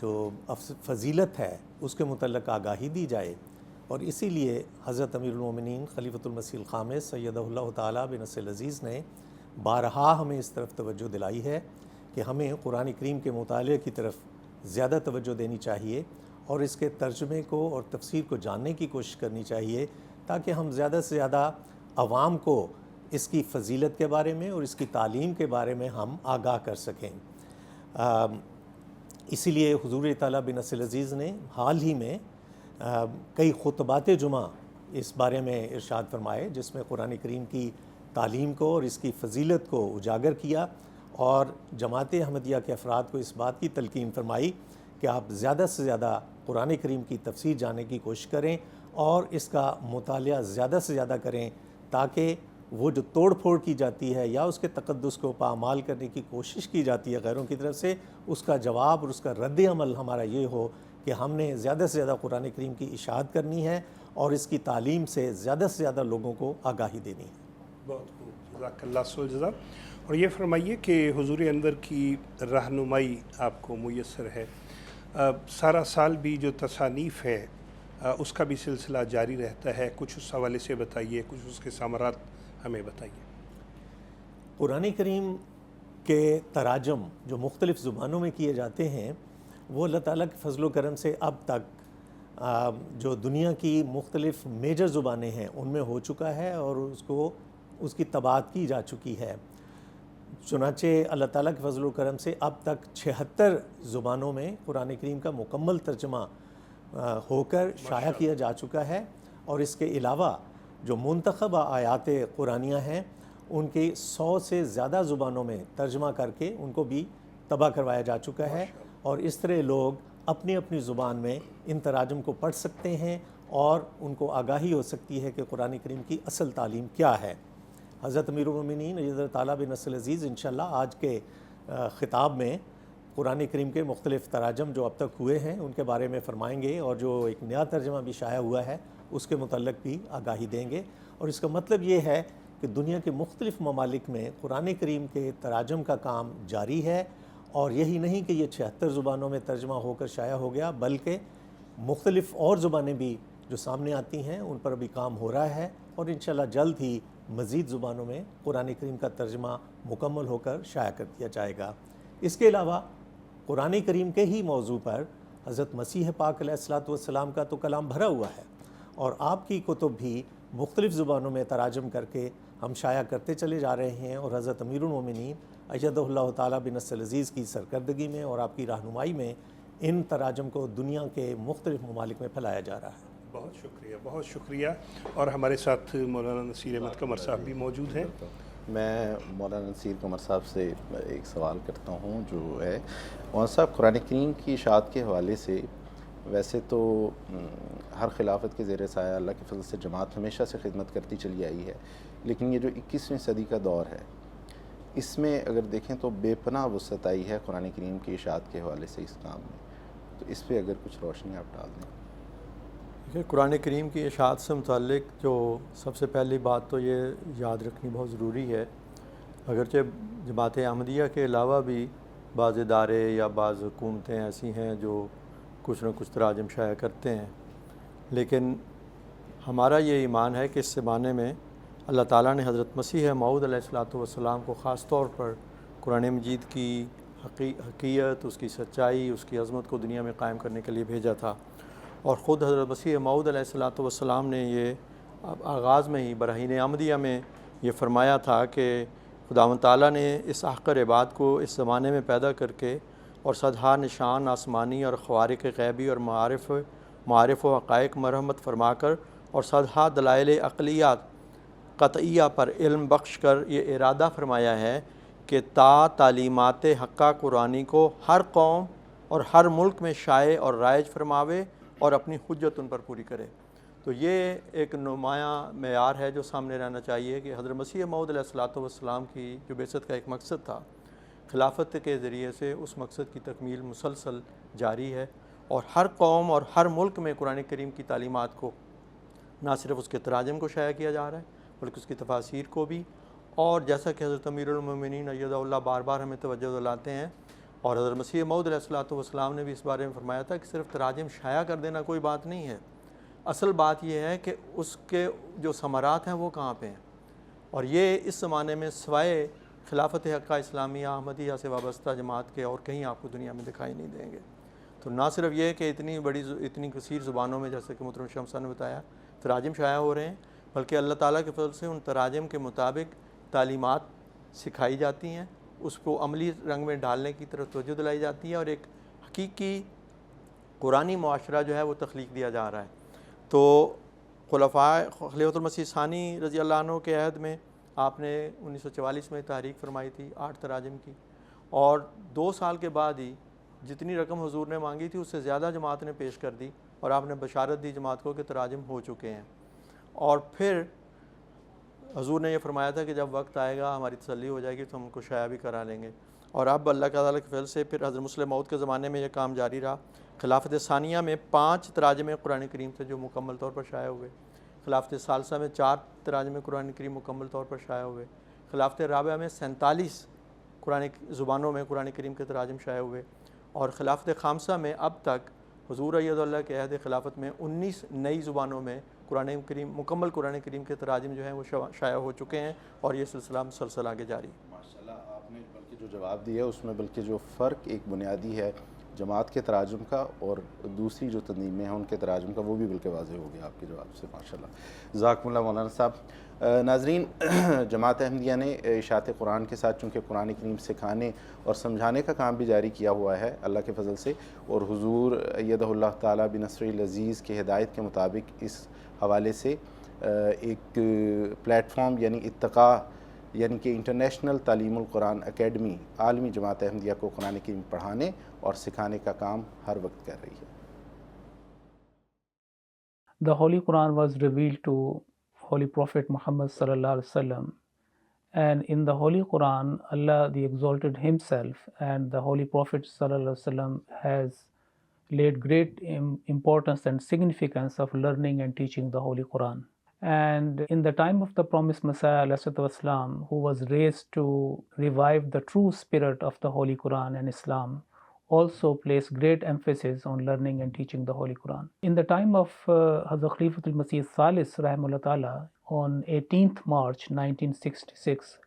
S11: جو فضیلت ہے اس کے متعلق آگاہی دی جائے. اور اسی لیے حضرت امیر المومنین خلیفۃ المسیح الخامس سیدہ اللہ تعالیٰ بن نصر العزیز نے بارہا ہمیں اس طرف توجہ دلائی ہے کہ ہمیں قرآن کریم کے مطالعے کی طرف زیادہ توجہ دینی چاہیے اور اس کے ترجمے کو اور تفسیر کو جاننے کی کوشش کرنی چاہیے تاکہ ہم زیادہ سے زیادہ عوام کو اس کی فضیلت کے بارے میں اور اس کی تعلیم کے بارے میں ہم آگاہ کر سکیں. اسی لیے حضور تعالیٰ بن نصر العزیز نے حال ہی میں کئی خطبات جمعہ اس بارے میں ارشاد فرمائے جس میں قرآن کریم کی تعلیم کو اور اس کی فضیلت کو اجاگر کیا اور جماعت احمدیہ کے افراد کو اس بات کی تلقین فرمائی کہ آپ زیادہ سے زیادہ قرآن کریم کی تفسیر جاننے کی کوشش کریں اور اس کا مطالعہ زیادہ سے زیادہ کریں تاکہ وہ جو توڑ پھوڑ کی جاتی ہے یا اس کے تقدس کو پامال کرنے کی کوشش کی جاتی ہے غیروں کی طرف سے، اس کا جواب اور اس کا رد عمل ہمارا یہ ہو کہ ہم نے زیادہ سے زیادہ قرآن کریم کی اشاعت کرنی ہے اور اس کی تعلیم سے زیادہ لوگوں کو آگاہی دینی ہے.
S9: بہت خوب، جزاک اللہ سو جزا. اور یہ فرمائیے کہ حضور انور کی رہنمائی آپ کو میسر ہے، سارا سال بھی جو تصانیف ہے اس کا بھی سلسلہ جاری رہتا ہے، کچھ اس حوالے سے بتائیے، کچھ اس کے ثمرات ہمیں بتائیے.
S11: قرآن کریم کے تراجم جو مختلف زبانوں میں کیے جاتے ہیں وہ اللہ تعالیٰ کے فضل و کرم سے اب تک جو دنیا کی مختلف میجر زبانیں ہیں ان میں ہو چکا ہے اور اس کی طباعت کی جا چکی ہے. چنانچہ اللہ تعالیٰ کے فضل و کرم سے اب تک 76 زبانوں میں قرآن کریم کا مکمل ترجمہ ہو کر شائع کیا جا چکا ہے اور اس کے علاوہ جو منتخب آیات قرآنیہ ہیں ان کے 100 سے زیادہ زبانوں میں ترجمہ کر کے ان کو بھی طبع کروایا جا چکا ہے اور اس طرح لوگ اپنی اپنی زبان میں ان تراجم کو پڑھ سکتے ہیں اور ان کو آگاہی ہو سکتی ہے کہ قرآن کریم کی اصل تعلیم کیا ہے. حضرت امیر المومنین حضرت تعالیٰ بن نصر العزیز انشاءاللہ آج کے خطاب میں قرآن کریم کے مختلف تراجم جو اب تک ہوئے ہیں ان کے بارے میں فرمائیں گے اور جو ایک نیا ترجمہ بھی شائع ہوا ہے اس کے متعلق بھی آگاہی دیں گے. اور اس کا مطلب یہ ہے کہ دنیا کے مختلف ممالک میں قرآن کریم کے تراجم کا کام جاری ہے اور یہی نہیں کہ یہ 76 زبانوں میں ترجمہ ہو کر شائع ہو گیا بلکہ مختلف اور زبانیں بھی جو سامنے آتی ہیں ان پر بھی کام ہو رہا ہے اور انشاءاللہ جلد ہی مزید زبانوں میں قرآن کریم کا ترجمہ مکمل ہو کر شائع کر دیا جائے گا. اس کے علاوہ قرآن کریم کے ہی موضوع پر حضرت مسیح پاک علیہ الصلوۃ والسلام کا تو کلام بھرا ہوا ہے اور آپ کی کتب بھی مختلف زبانوں میں تراجم کر کے ہم شائع کرتے چلے جا رہے ہیں اور حضرت امیر المومنین ایدہ اللہ تعالیٰ بن نصر العزیز کی سرکردگی میں اور آپ کی رہنمائی میں ان تراجم کو دنیا کے مختلف ممالک میں پھیلایا جا رہا ہے.
S9: بہت شکریہ، بہت شکریہ. اور ہمارے ساتھ مولانا نصیر احمد قمر صاحب بھی موجود ہیں.
S12: میں مولانا نصیر قمر صاحب سے ایک سوال کرتا ہوں جو ہے مولانا صاحب قرآن کریم کی اشاعت کے حوالے سے ویسے تو ہر خلافت کے زیر سایہ اللہ کے فضل سے جماعت ہمیشہ سے خدمت کرتی چلی آئی ہے، لیکن یہ جو 21ویں صدی کا دور ہے اس میں اگر دیکھیں تو بے پناہ وسعت آئی ہے قرآن کریم کی اشاعت کے حوالے سے اس کام میں، تو اس پہ اگر کچھ روشنی آپ ڈال دیں.
S13: قرآن کریم کی اشاعت سے متعلق جو سب سے پہلی بات تو یہ یاد رکھنی بہت ضروری ہے، اگرچہ جماعت احمدیہ کے علاوہ بھی بعض ادارے یا بعض حکومتیں ایسی ہیں جو کچھ نہ کچھ تراجم شائع کرتے ہیں، لیکن ہمارا یہ ایمان ہے کہ اس زمانے میں اللہ تعالیٰ نے حضرت مسیح موعود علیہ الصلوۃ والسلام کو خاص طور پر قرآن مجید کی حقیقت، اس کی سچائی، اس کی عظمت کو دنیا میں قائم کرنے کے لیے بھیجا تھا. اور خود حضرت مسیح موعود علیہ الصلوۃ والسلام نے یہ آغاز میں ہی براہین احمدیہ میں یہ فرمایا تھا کہ خداوند تعالیٰ نے اس احقر عباد کو اس زمانے میں پیدا کر کے اور صدہا نشان آسمانی اور خوارق غیبی اور معارف معارف و حقائق مرحمت فرما کر اور صدحہ دلائل عقلیات قطعیہ پر علم بخش کر یہ ارادہ فرمایا ہے کہ تا تعلیمات حقہ قرآنی کو ہر قوم اور ہر ملک میں شائع اور رائج فرماوے اور اپنی حجت ان پر پوری کرے. تو یہ ایک نمایاں معیار ہے جو سامنے رہنا چاہیے کہ حضرت مسیح موعود علیہ الصلوۃ والسلام کی جو بعثت کا ایک مقصد تھا، خلافت کے ذریعے سے اس مقصد کی تکمیل مسلسل جاری ہے، اور ہر قوم اور ہر ملک میں قرآن کریم کی تعلیمات کو نہ صرف اس کے تراجم کو شائع کیا جا رہا ہے بلکہ اس کی تفاسیر کو بھی. اور جیسا کہ حضرت امیر المومنین ایدہ اللہ بار بار ہمیں توجہ دلاتے ہیں، اور حضرت مسیح موعود علیہ الصلوۃ والسلام نے بھی اس بارے میں فرمایا تھا کہ صرف تراجم شائع کر دینا کوئی بات نہیں ہے، اصل بات یہ ہے کہ اس کے جو ثمرات ہیں وہ کہاں پہ ہیں. اور یہ اس زمانے میں سوائے خلافت حقہ اسلامیہ احمدیہ سے وابستہ جماعت کے اور کہیں آپ کو دنیا میں دکھائی نہیں دیں گے. تو نہ صرف یہ کہ اتنی کثیر زبانوں میں جیسے کہ محترم شمس نے بتایا تراجم شائع ہو رہے ہیں، بلکہ اللہ تعالیٰ کے فضل سے ان تراجم کے مطابق تعلیمات سکھائی جاتی ہیں، اس کو عملی رنگ میں ڈالنے کی طرف توجہ دلائی جاتی ہے، اور ایک حقیقی قرآنی معاشرہ جو ہے وہ تخلیق دیا جا رہا ہے. تو خلیفۃ المسیح ثانی رضی اللہ عنہ کے عہد میں آپ نے 1944 میں تحریک فرمائی تھی 8 تراجم کی، اور 2 سال کے بعد ہی جتنی رقم حضور نے مانگی تھی اس سے زیادہ جماعت نے پیش کر دی، اور آپ نے بشارت دی جماعت کو کہ تراجم ہو چکے ہیں. اور پھر حضور نے یہ فرمایا تھا کہ جب وقت آئے گا ہماری تسلی ہو جائے گی تو ہم ان کو شائع بھی کرا لیں گے. اور اب اللہ تعالیٰ کے فضل سے پھر حضرت مسلم موعود کے زمانے میں یہ کام جاری رہا. خلافت ثانیہ میں 5 تراجم قرآن کریم تھے جو مکمل طور پر شائع ہوئے. خلافت ثالثہ میں 4 تراجم قرآن کریم مکمل طور پر شائع ہوئے. خلافت رابعہ میں 47 قرآن زبانوں میں قرآن کریم کے تراجم شائع ہوئے. اور خلافت خامسہ میں اب تک حضور ایدہ اللہ کے عہد خلافت میں 19 نئی زبانوں میں مکمل قرآن کریم کے تراجم جو ہیں وہ شائع ہو چکے ہیں، اور یہ سلسلہ مسلسل آگے جاری.
S12: ماشاءاللہ آپ نے بلکہ جو جواب دیا اس میں بلکہ جو فرق ایک بنیادی ہے جماعت کے تراجم کا اور دوسری جو تنظیمیں ہیں ان کے تراجم کا، وہ بھی بلکہ واضح ہو گیا آپ کے جواب سے. ماشاءاللہ، جزاکم اللہ مولانا صاحب. ناظرین، جماعت احمدیہ نے اشاعت قرآن کے ساتھ چونکہ قرآن کریم سکھانے اور سمجھانے کا کام بھی جاری کیا ہوا ہے اللہ کے فضل سے، اور حضور ایدہ اللہ تعالیٰ بنصرہ العزیز کے ہدایت کے مطابق اس حوالے سے ایک پلیٹ فارم یعنی اتقاء یعنی کہ انٹرنیشنل تعلیم القرآن اکیڈمی عالمی جماعت احمدیہ کو قرآن کریم پڑھانے اور سکھانے کا کام ہر وقت کر رہی ہے.
S14: The Holy Quran was revealed to Holy Prophet Muhammad sallallahu alaihi wasallam, and in the Holy Quran Allah the Exalted Himself and the Holy Prophet sallallahu alaihi wasallam has laid great importance and significance of learning and teaching the Holy Quran. And in the time of the promised Messiah ﷺ, who was raised to revive the true spirit of the Holy Quran and Islam, also placed great emphasis on learning and teaching the Holy Quran. In the time of Hazrat Khalifatul-Masih Thalith rahimahullah ta'ala, on 18th March 1966,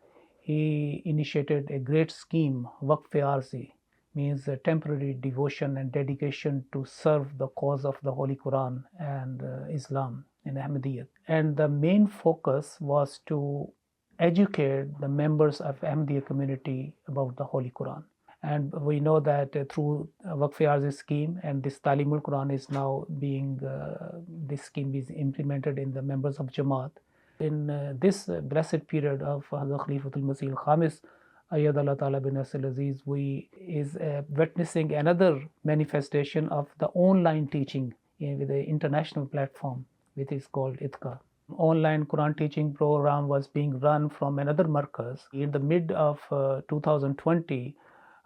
S14: he initiated a great scheme, Waqf-e-Arzi, means temporary devotion and dedication to serve the cause of the Holy Quran and Islam in Ahmadiyyat. And the main focus was to educate the members of Ahmadiyya community about the Holy Quran. And we know that through Waqf-e-Arzi scheme, and this Talimul Quran is now being, this scheme is implemented in the members of Jamaat. In this blessed period of Hazrat Khalifatul-Masih al-Khamis, Ayyad Allah Ta'ala bin Nasir Aziz, we is witnessing another manifestation of the online teaching with the international platform, which is called ITQA. Online Quran teaching program was being run from another markaz. In the mid of 2020,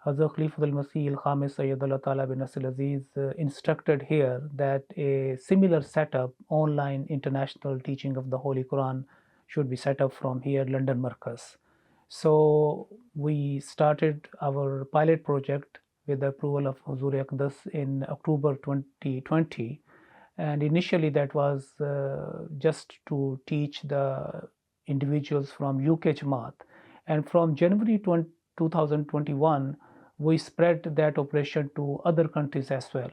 S14: Hazrat Khalifatul-Masih al-Khamis Ayyad Allah Ta'ala bin Nasir Aziz instructed here that a similar setup, online international teaching of the Holy Quran, should be set up from here, London markaz. So we started our pilot project with the approval of Huzur Aqdas in October 2020, and initially that was just to teach the individuals from UK Jamaat, and from January 2021 we spread that operation to other countries as well.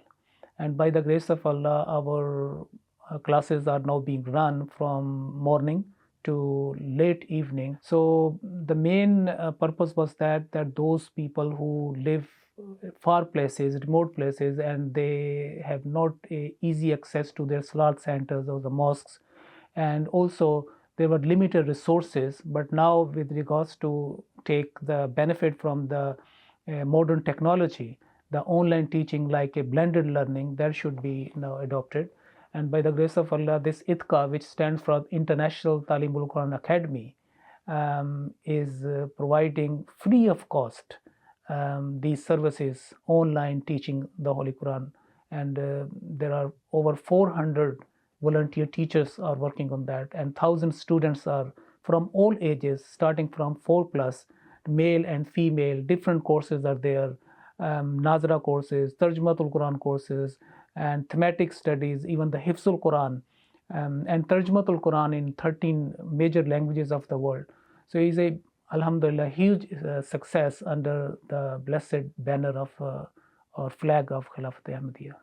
S14: And by the grace of Allah, our classes are now being run from morning to late evening. So the main purpose was that those people who live far places, remote places, and they have not easy access to their salat centers or the mosques, and also there were limited resources. But now, with regards to take the benefit from the modern technology, the online teaching like a blended learning, that should be now adopted. And by the grace of Allah, this ITQA, which stands for International Talimul Quran Academy, is providing free of cost these services, online teaching the Holy Quran. And there are over 400 volunteer teachers are working on that, and 1,000 students are from all ages, starting from 4+, male and female. Different courses are there, Nazra courses, Tarjumatul Quran courses, and thematic studies, even the Hifzul Quran, and Tarjumatul Quran in 13 major languages of the world. So it's a, alhamdulillah, huge success under the blessed banner of or flag of Khilafat Ahmadiyya.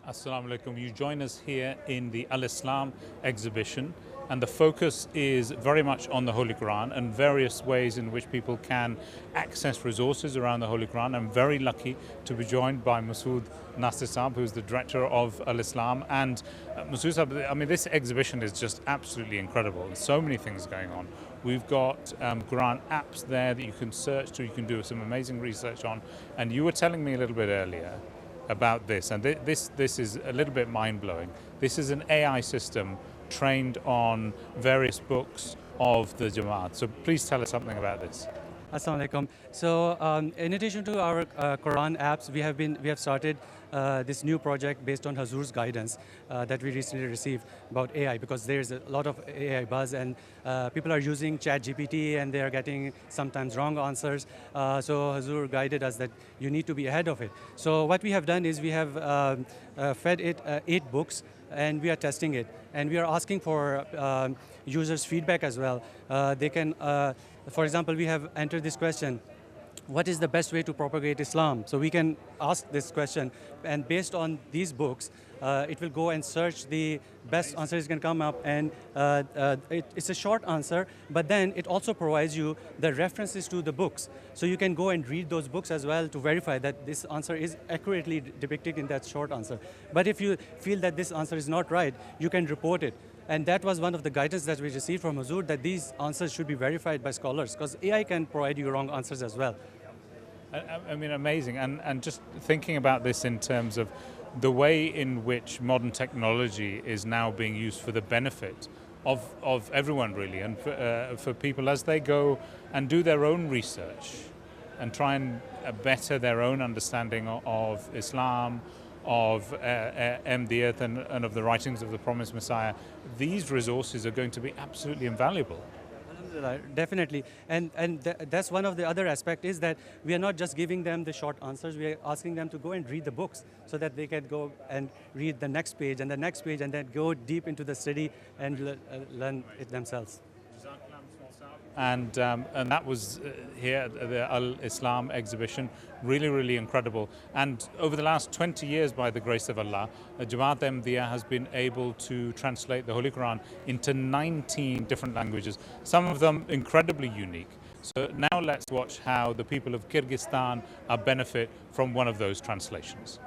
S2: Assalamu alaikum. You join us here in the Al-Islam exhibition, and the focus is very much on the Holy Quran and various ways in which people can access resources around the Holy Quran. I'm very lucky to be joined by Masood Nasir Saab, who's the director of Al-Islam. And Masood Saab, I mean, this exhibition is just absolutely incredible. There's so many things going on. We've got Quran apps there that you can search to, you can do some amazing research on. And you were telling me a little bit earlier about this, and this is a little bit mind-blowing. This is an AI system trained on various books of the Jamaat. So please tell us something about this.
S3: Assalamu alaikum. So in addition to our Quran apps, we have started this new project based on Hazur's guidance that we recently received about AI, because there's a lot of AI buzz, and people are using ChatGPT and they are getting sometimes wrong answers. So Hazur guided us that you need to be ahead of it. So what we have done is we have fed it 8 books, and we are testing it, and we are asking for users' feedback as well. They can, for example, we have entered this question: what is the best way to propagate Islam? So we can ask this question, and based on these books, it will go and search the best answers can come up, and it's a short answer, but then it also provides you the references to the books. So you can go and read those books as well to verify that this answer is accurately depicted in that short answer. But if you feel that this answer is not right, you can report it. And that was one of the guidance that we received from Hazur, that these answers should be verified by scholars, because AI can provide you wrong answers as well.
S2: I mean, amazing. And just thinking about this in terms of the way in which modern technology is now being used for the benefit of everyone, really, and for people as they go and do their own research and try and better their own understanding of Islam, of MTA and of the writings of the promised Messiah. These resources are going to be absolutely invaluable.
S3: Definitely, and that's one of the other aspects, is that we are not just giving them the short answers, we are asking them to go and read the books so that they can go and read the next page and the next page, and then go deep into the study and learn it themselves.
S2: And that was here at the Al-Islam exhibition, really, really incredible. And over the last 20 years, by the grace of Allah, Jamaat MTA has been able to translate the Holy Quran into 19 different languages, some of them incredibly unique. So now let's watch how the people of Kyrgyzstan benefit from one of those translations.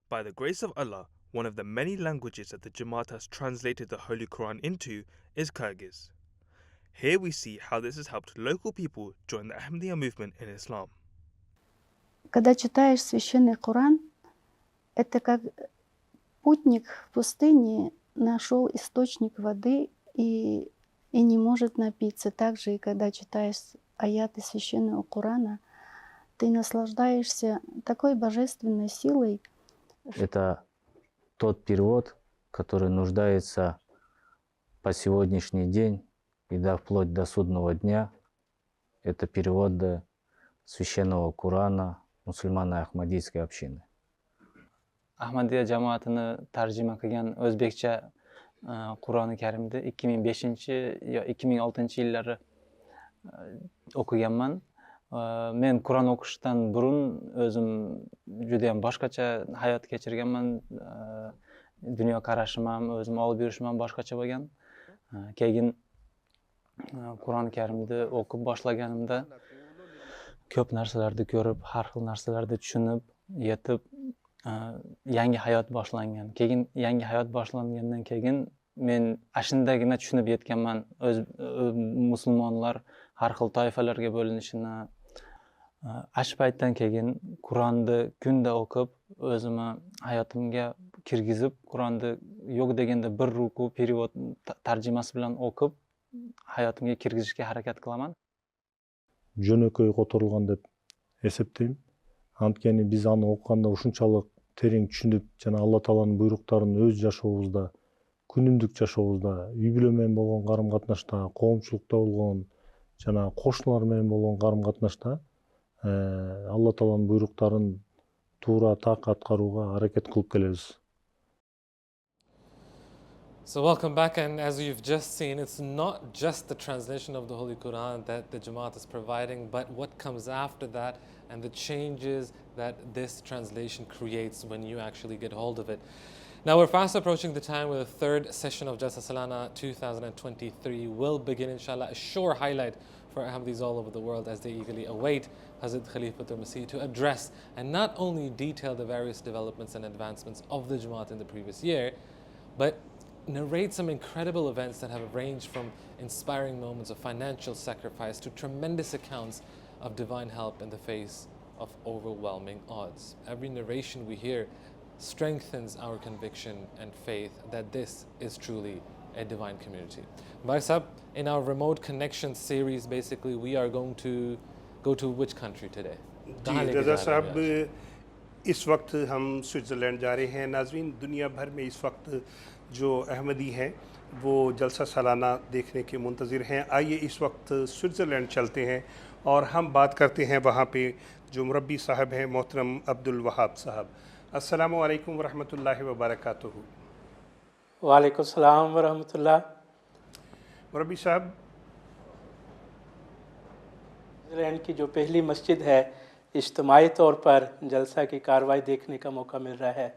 S7: By the grace of Allah, one of the many languages that the Jamaat has translated the Holy Quran into is Kyrgyz. Here we see how this has helped local people join the Ahmadiyya movement in Islam.
S15: Когда читаешь священный Коран, это как путник в пустыне нашел источник воды и не может напиться. Так же и когда читаешь аяты священного Корана, ты наслаждаешься такой божественной силой.
S17: Это тот перевод, который нуждается по сегодняшний день и вплоть до судного дня. Это перевод священного Корана мусульман Ахмадийской общины.
S18: Ahmadiyya jamoatini tarjima qilgan o'zbekcha Qur'oni Karimni 2005-2006-yillari o'qiganman. Men Qur'on o'qishdan burun o'zim juda ham boshqacha hayot kechirganman. Dunyo qarashim ham, o'zim olib yurishim ham boshqacha bo'lgan. Keyin Qur'oni Karimni o'qib boshlaganimda ko'p narsalarni ko'rib, har xil narsalarni tushunib, yetib, yangi hayot boshlangan. Keyin yangi hayot boshlangandan keyin men ashundagina tushunib yetganman o'z musulmonlar har xil toifalarga bo'linishini. Ash paytdan keyin Qur'onni kunda o'qib, o'zimni hayotimga kirgizib, Qur'onni yo'q deganda bir ruku perevod tarjimasi bilan o'qib, hayotimga kirgizishga harakat qilaman.
S19: Жөнөкөй которулган деп эсептейм. Анткени биз аны окуганда ушунчалык терең түшүнүп, жана Алла Тааланын буйруктарын өз жашообузда, күнүмдүк жашообузда, үй бүлө менен болгон карым-катнашта, коомчулукта болгон жана кошуналар менен болгон карым-катнашта Алла Тааланын буйруктарын туура так аткарууга аракет кылып келебиз.
S20: So welcome back, and as you've just seen, it's not just the translation of the Holy Quran that the Jamaat is providing, but what comes after that and the changes that this translation creates when you actually get hold of it. Now we're fast approaching the time where the third session of Jalsa Salana 2023 will begin, inshallah, a sure highlight for Ahmadis all over the world as they eagerly await Hazrat Khalifatul-Masih to address and not only detail the various developments and advancements of the Jamaat in the previous year, but narrate some incredible events that have ranged from inspiring moments of financial sacrifice to tremendous accounts of divine help in the face of overwhelming odds. Every narration we hear strengthens our conviction and faith that this is truly a divine community. Bai'at, in our remote connection series, basically we are going to go to which country today?
S9: रज़ा साहब, इस वक्त हम Switzerland जा रहे हैं. नाज़रीन, दुनिया भर में इस वक्त जो अहमदी हैं वो जलसा सालाना देखने के मुंतज़िर हैं. आइए इस वक्त स्विट्ज़रलैंड चलते हैं और हम बात करते हैं वहाँ पे जो मुरब्बी साहब हैं, मोहतरम अब्दुल वहाब साहब. अस्सलामु अलैकुम वरहमतुल्लाहि वबरकातुहू.
S21: वालेकुम सलाम वरहमतुल्लाह.
S9: मुरब्बी साहब,
S21: स्विट्ज़रलैंड की जो पहली मस्जिद है, इज्तिमाई तौर पर जलसा की कार्रवाई देखने का मौका मिल रहा है.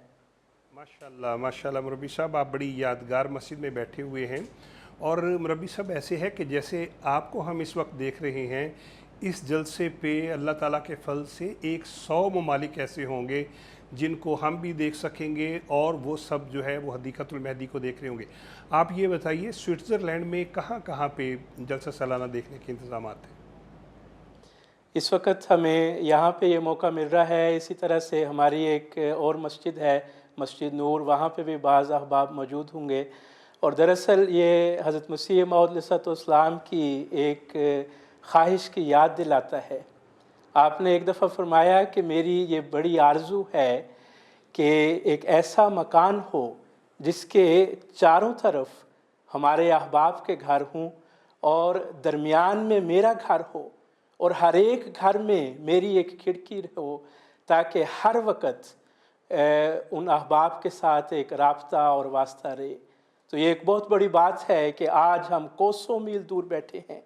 S9: माशाल्लाह माशाल्लाह. मुरब्बी साहब, आप बड़ी यादगार मस्जिद में बैठे हुए हैं और मुरब्बी साहब ऐसे है कि जैसे आपको हम इस वक्त देख रहे हैं, इस जलसे पे अल्लाह ताला के फल से 100 ममालिक ऐसे होंगे जिनको हम भी देख सकेंगे और वो सब जो है वो हदीक़ातुल-महदी को देख रहे होंगे. आप ये बताइए, स्विट्ज़रलैंड में कहाँ कहाँ पे जलसा सालाना देखने के इंतज़ाम हैं?
S21: इस वक्त हमें यहाँ पे ये मौका मिल रहा है. इसी तरह से हमारी एक और मस्जिद है, मस्जिद नूर, वहाँ पे भी बाज़ अहबाब मौजूद होंगे. और दरअसल ये हज़रत मसीह मौऊद अलैहिस्सलाम की एक ख्वाहिश की याद दिलाता है. आपने एक दफ़ा फरमाया कि मेरी ये बड़ी आरज़ू है कि एक ऐसा मकान हो जिसके चारों तरफ हमारे अहबाब के घर हों और दरमियान में मेरा घर हो और हर एक घर में मेरी एक खिड़की हो ताकि हर वक्त उन अहबाब के साथ एक राब्ता और वास्ता रहे. तो ये एक बहुत बड़ी बात है कि आज हम कोसों मील दूर बैठे हैं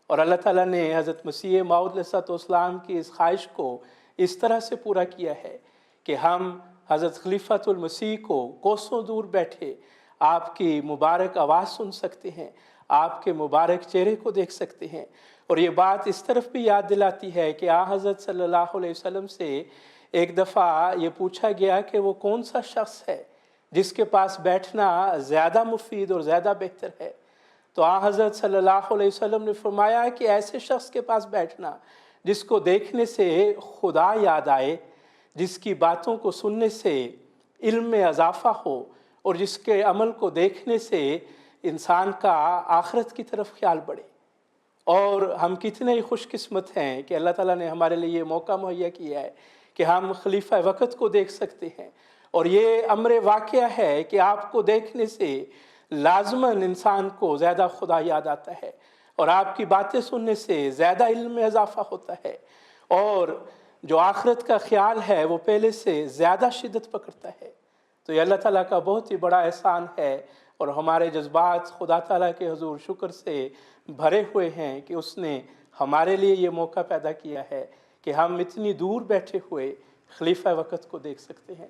S21: और अल्लाह ताला ने हज़रत मसीह मौऊद अलैहिस्सलाम की इस ख्वाहिश को इस तरह से पूरा किया है कि हम हज़रत खलीफातुल-मसीह को कोसों दूर बैठे आपकी मुबारक आवाज़ सुन सकते हैं, आपके मुबारक चेहरे को देख सकते हैं. और ये बात इस तरफ भी याद दिलाती है कि हज़रत सल्लल्लाहु अलैहि वसल्लम से एक दफ़ा ये पूछा गया कि वो कौन सा शख्स है जिसके पास बैठना ज़्यादा मुफीद और ज़्यादा बेहतर है. तो हज़रत सल्लल्लाहु अलैहि वसल्लम ने फरमाया कि ऐसे शख्स के पास बैठना जिसको देखने से खुदा याद आए, जिसकी बातों को सुनने से इल्म में इजाफ़ा हो और जिसके अमल को देखने से इंसान का आखिरत की तरफ ख्याल बढ़े. और हम कितने ही खुशकिस्मत हैं कि अल्लाह ताला ने हमारे लिए ये मौका मुहैया किया है कि हम खलीफा वक़्त को देख सकते हैं. और ये अम्र वाक़या है कि आपको देखने से लाज़मन इंसान को ज़्यादा खुदा याद आता है और आपकी बातें सुनने से ज़्यादा इल्म में इजाफ़ा होता है और जो आखिरत का ख्याल है वो पहले से ज़्यादा शिद्दत पकड़ता है. तो ये अल्लाह ताला का बहुत ही बड़ा एहसान है और हमारे जज्बात खुदा ताला के हुज़ूर शुक्र से भरे हुए हैं कि उसने हमारे लिए ये मौका पैदा किया है कि हम इतनी दूर बैठे हुए खलीफा वक़्त को देख सकते हैं.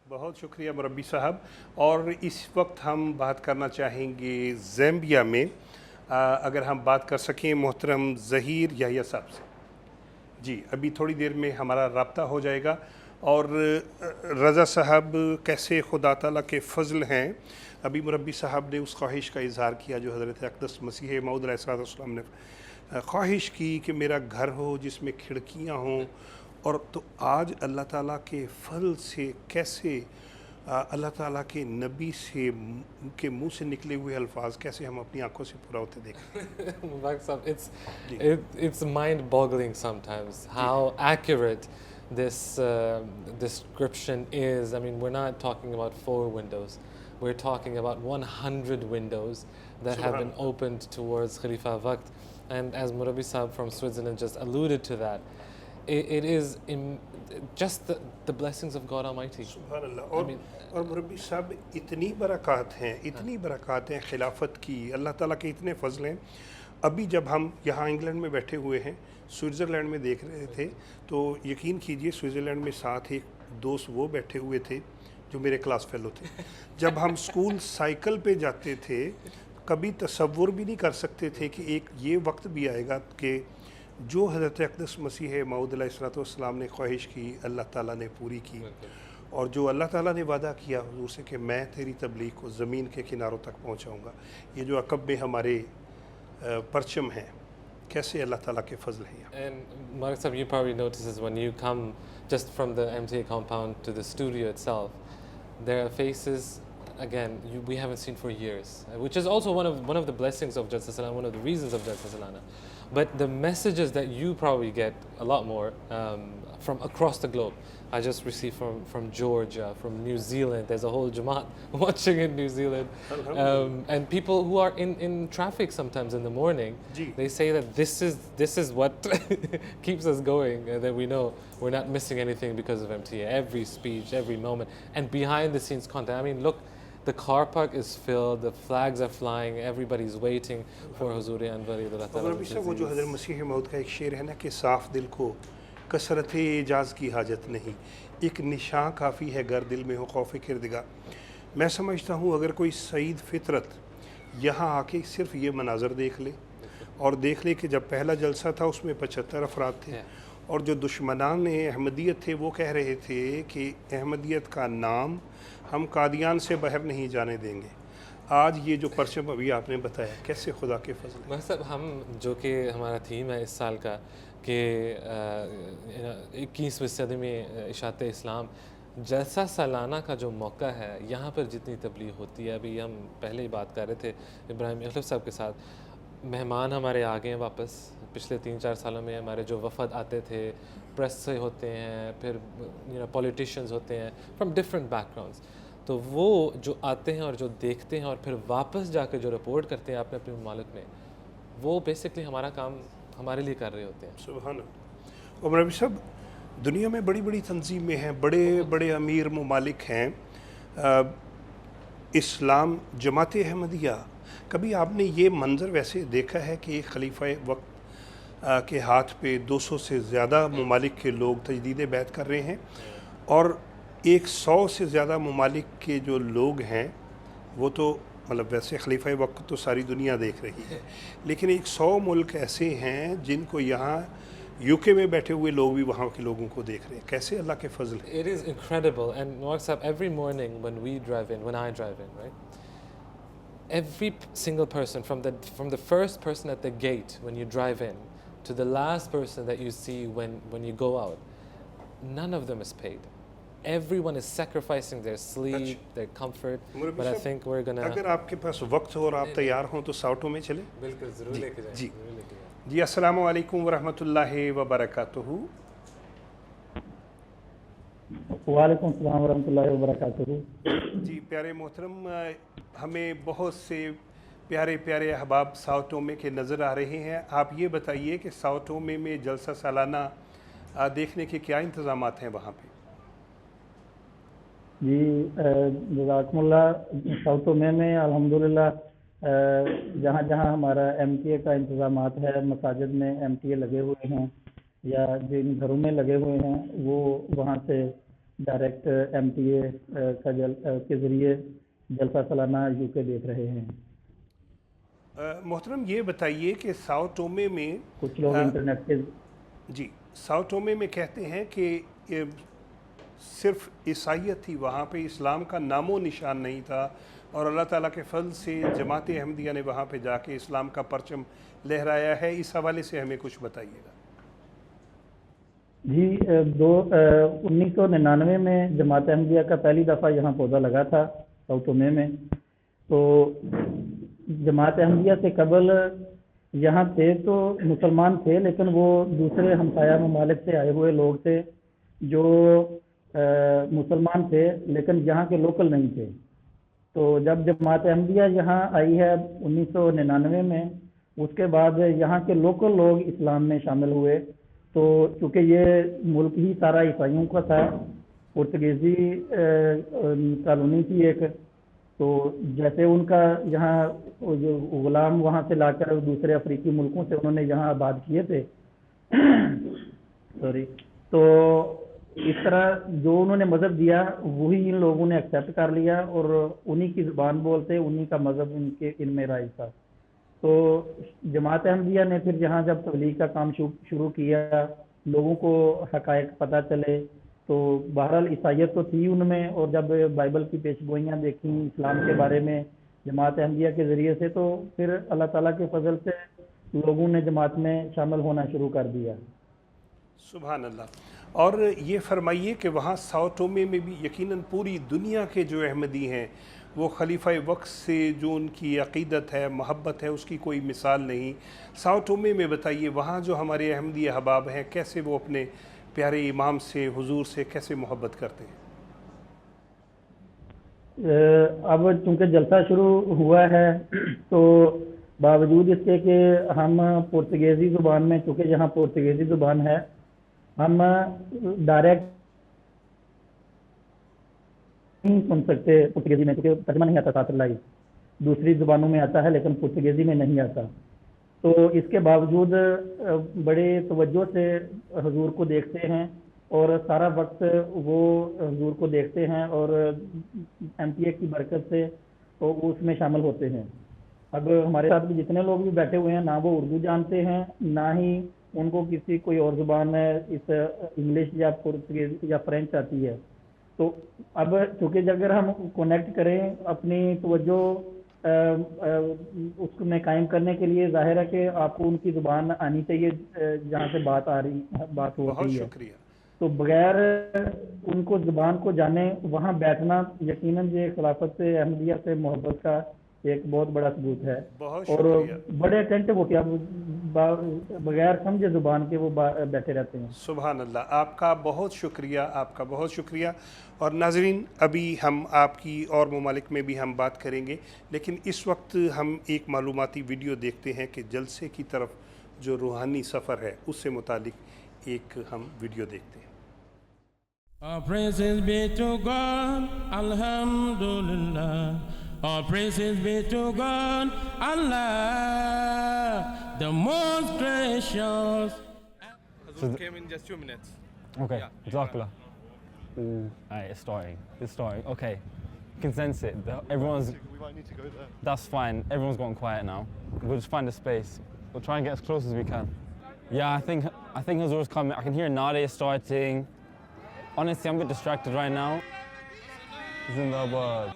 S9: बहुत शुक्रिया मुरब्बी साहब. और इस वक्त हम बात करना चाहेंगे ज़ैम्बिया में. अगर हम बात कर सकें मोहतरम ज़हीर याहिया साहब से. जी अभी थोड़ी देर में हमारा रब्ता हो जाएगा। और रज़ा साहब कैसे खुदा ताला के फ़ज़ल हैं, अभी मुरब्बी साहब ने उस ख्वाहिश का इज़हार किया जो हज़रत अक़दस मसीह मऊद अलैहिस्सलाम ने ख्वाहिश की कि मेरा घर हो जिसमें खिड़कियाँ हों। और तो आज अल्लाह ताला के फल से कैसे अल्लाह ताला के नबी से के मुंह से निकले हुए अल्फाज कैसे हम अपनी आंखों से पूरा होते देखें।
S20: It's mind-boggling sometimes how accurate this description is. I mean, we're not talking about 4 windows. We're talking about 100 windows that have been opened towards Khalifa Waqt. And as Murabi Sahab from Switzerland just alluded to that, it is just the blessings of God Almighty.
S9: Subhanallah. और मुरब्बी साहब इतनी बरक़ात हैं खिलाफत की, अल्लाह ताला के इतने फ़ज़ल हैं। अभी जब हम यहाँ इंग्लैंड में बैठे हुए हैं, स्विट्ज़रलैंड में देख रहे थे, तो यकीन कीजिए स्विट्ज़रलैंड में साथ एक दोस्त वो बैठे हुए थे जो मेरे क्लास फेलो थे। जब हम स्कूल साइकिल पे जाते थे, कभी तसव्वुर भी नहीं कर सकते थे कि एक ये वक्त भी आएगा कि जो हज़रत अक़दस मसीह मऊद अलैहिस्सलाम ने ख्वाहिश की अल्लाह ताला ने पूरी की। और जो अल्लाह ताला ने वादा किया हुज़ूर से कि मैं तेरी तबलीग को ज़मीन के किनारों तक पहुँचाऊँगा, ये जो अक़ब में हमारे परचम हैं, कैसे अल्लाह ताला के फ़ज़ल हैं।
S20: And Mark Sahab, you probably notices when you come just from the MTA compound to the studio itself, there are faces again we haven't seen for years, which is also one of the blessings of Jalsa Salana, one of the reasons of Jalsa Salana. But the messages that you probably get a lot more from across the globe. I just received from Georgia, from New Zealand. There's a whole Jamaat watching in New Zealand. And people who are in traffic sometimes in the morning, they say that this is what keeps us going, and that we know we're not missing anything because of MTA. Every speech, every moment, and behind the scenes content. I mean, look, the car park is filled, the flags are flying, everybody's waiting for Huzur Anwar.
S9: वो जो हज़रत मसीह मऊद का एक शेर है ना कि साफ़ दिल को कसरत एजाज़ की हाजत नहीं, एक निशान काफ़ी है गर दिल में हो खौफ किरदगा। मैं समझता हूँ अगर कोई सईद फितरत यहाँ आके सिर्फ ये मनाज़र देख ले और देख ले कि जब पहला जलसा था उसमें 75 अफराद थे, और जो दुश्मनान अहमदियत थे वो कह रहे थे कि अहमदियत का नाम हम कादियान से बाहर नहीं जाने देंगे। आज ये जो परचम अभी आपने बताया, कैसे खुदा के फजल।
S20: मतलब हम जो कि हमारा थीम है इस साल का कि 21वीं सदी में इशात इस्लाम, जलसा सालाना का जो मौका है, यहाँ पर जितनी तबलीग होती है, अभी हम पहले ही बात कर रहे थे इब्राहिम अखलफ साहब के साथ, मेहमान हमारे आ गए हैं वापस। पिछले 3-4 सालों में हमारे जो वफ़द आते थे, प्रेस से होते हैं, फिर पॉलिटिशियंस होते हैं फ्रॉम डिफरेंट बैकग्राउंड्स, तो वो जो आते हैं और जो देखते हैं और फिर वापस जाकर जो रिपोर्ट करते हैं अपने अपने ममालिक में, वो बेसिकली हमारा काम हमारे लिए कर रहे होते हैं।
S9: सुभान अल्लाह। और मौलवी साहब, दुनिया में बड़ी बड़ी तंजीमें हैं, बड़े बड़े अमीर ममालिक हैं, इस्लाम जमात अहमदिया, कभी आपने ये मंज़र वैसे देखा है कि एक खलीफा वक्त के हाथ पे 200 से ज़्यादा ममालिक के लोग तजदीद बैत कर रहे हैं, और 100 से ज़्यादा ममालिक के जो लोग हैं वो तो मतलब वैसे खलीफा वक्त तो सारी दुनिया देख रही है, लेकिन 100 मुल्क ऐसे हैं जिनको यहाँ यूके में बैठे हुए लोग भी वहाँ के लोगों को देख रहे हैं। कैसे अल्लाह के फजल है।
S20: It is incredible, and WhatsApp, every morning when we drive in, when I drive in, right, every single person from the first person at the gate when you drive in to the last person that you see when you go out, none of them is paid. Everyone is sacrificing their sleep, their comfort, but I think we're gonna.
S9: अगर आपके पास वक्त हो और आप तैयार हों तो साउटों में चले।
S20: बिल्कुल ज़रूर लेके जाएं।
S9: जी जी, अस्सलामु अलैकुम व रहमतुल्लाहि व बरकातुहू।
S6: वालेकुम सलाम व रहमतुल्लाहि व बरकातुहू।
S9: जी प्यारे मोहतरम, हमें बहुत से प्यारे प्यारे अहबाब साओ टोमे के नज़र आ रहे हैं। आप ये बताइए कि साओ टोमे में जलसा सालाना देखने के क्या इंतज़ामात हैं वहाँ पे।
S6: जी जज़ाकुमुल्लाह, साओ टोमे में अल्हम्दुलिल्लाह जहाँ जहाँ हमारा MTA का इंतज़ामात है, मसाजिद में MTA लगे हुए हैं या जिन घरों में लगे हुए हैं, वो वहाँ से डायरेक्ट MTA के ज़रिए जलसा सालाना UK देख रहे हैं।
S9: मोहतरम ये बताइए कि साओ टोमे में
S6: कुछ लोग इंटरनेट के
S9: जी साओ टोमे में कहते हैं कि सिर्फ ईसाइयत थी, वहाँ पे इस्लाम का नामो निशान नहीं था, और अल्लाह ताला के फजल से जमात अहमदिया ने वहाँ पे जाके इस्लाम का परचम लहराया है। इस हवाले से हमें कुछ बताइएगा।
S6: जी 1999 में जमात अहमदिया का पहली दफ़ा यहाँ पौधा लगा था साओ टोमे में। तो जमात अहमदिया से कबल यहाँ थे तो मुसलमान थे, लेकिन वो दूसरे हमसाया ममालिक से आए हुए लोग थे जो मुसलमान थे लेकिन यहाँ के लोकल नहीं थे। तो जब जमात अहमदिया यहाँ आई है 1999 में, उसके बाद यहाँ के लोकल लोग इस्लाम में शामिल हुए। तो चूँकि ये मुल्क ही सारा ईसाइयों का था, पुर्तगीज़ी कॉलोनी थी एक, तो जैसे उनका यहाँ जो गुलाम वहाँ से लाकर दूसरे अफ्रीकी मुल्कों से उन्होंने यहाँ आबाद किए थे सॉरी, तो इस तरह जो उन्होंने मज़हब दिया वही इन लोगों ने एक्सेप्ट कर लिया और उन्हीं की ज़ुबान बोलते, उन्हीं का मज़हब इनमें राइज था। तो जमात अहमदिया ने फिर यहाँ जब तबलीग का काम शुरू किया, लोगों को हक़ाइक़ पता चले, तो बहरहाल ईसाइयत तो थी उनमें, और जब बाइबल की पेशगोइयाँ देखी इस्लाम के बारे में जमात अहमदिया के ज़रिए से, तो फिर अल्लाह ताला के फजल से लोगों ने जमात में शामिल होना शुरू कर दिया।
S9: सुभान अल्लाह। और ये फरमाइए कि वहाँ साओ टोमे में भी यकीनन पूरी दुनिया के जो अहमदी हैं वो खलीफा वक्त से जो उनकी अक़ीदत है, मोहब्बत है, उसकी कोई मिसाल नहीं। साओ टोमे में बताइए वहाँ जो हमारे अहमदी अहबाब हैं कैसे वो अपने प्यारे इमाम से, हुजूर से कैसे मोहब्बत करते हैं?
S6: अब चूँकि जलसा शुरू हुआ है तो बावजूद इसके कि हम पुर्तगीज़ी ज़ुबान में, चूँकि यहाँ पुर्तगीज़ी ज़ुबान है, हम डायरेक्ट नहीं सुन सकते पुर्तगीज़ी में, क्योंकि तर्जमा नहीं आता साथ लाइव, दूसरी ज़ुबानों में आता है लेकिन पुर्तगीज़ी में नहीं आता। तो इसके बावजूद बड़े तवज्जो से हुजूर को देखते हैं और सारा वक्त वो हुजूर को देखते हैं और MTA की बरकत से तो उसमें शामिल होते हैं। अब हमारे साथ भी जितने लोग भी बैठे हुए हैं, ना वो उर्दू जानते हैं, ना ही उनको किसी कोई और ज़ुबान इस इंग्लिश या पुर्तगीज़ या फ्रेंच आती है। तो अब चूँकि अगर हम कनेक्ट करें अपनी तवज्जो उसमें कायम करने के लिए, ज़ाहिर है कि आपको उनकी ज़ुबान आनी चाहिए जहाँ से बात हो रही है। तो बगैर उनको ज़ुबान को जाने वहाँ बैठना यकीनन ये खिलाफत अहमदिया से मोहब्बत का एक बहुत बड़ा सबूत है। और बड़े अटेंटिव होते हैं, बगैर समझे ज़ुबान के वो बैठे रहते हैं।
S9: सुभान अल्लाह, आपका बहुत शुक्रिया, आपका बहुत शुक्रिया। और नाज़रीन, अभी हम आपकी और ममालिक में भी हम बात करेंगे, लेकिन इस वक्त हम एक मालूमाती वीडियो देखते हैं कि जलसे की तरफ जो रूहानी सफ़र है उससे मुतालिक एक हम वीडियो देखते हैं।
S5: All praises be to God, Alhamdulillah. All praises be to God, Allah, the most gracious.
S22: Hazur came in just 2 minutes.
S23: Okay,
S22: Yeah.
S23: Jazakallah. Alright, it's starting. Okay, you can sense it. Everyone's.
S22: We might need to go there.
S23: That's fine. Everyone's gotten quiet now. We'll just find a space. We'll try and get as close as we can. Yeah, I think Hazur's coming. I can hear Nade starting. Honestly, I'm a bit distracted right now. Zindabad.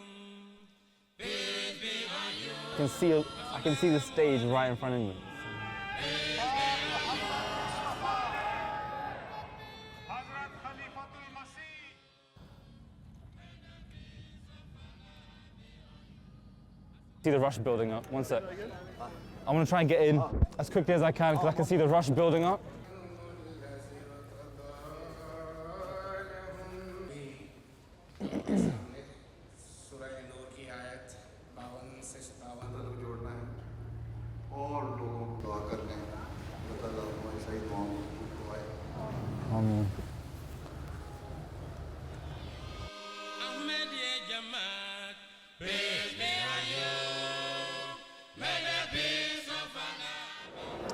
S23: I can see the stage right in front of me. See the rush building up. One sec. I want to try and get in as quickly as I can because I can see the rush building up.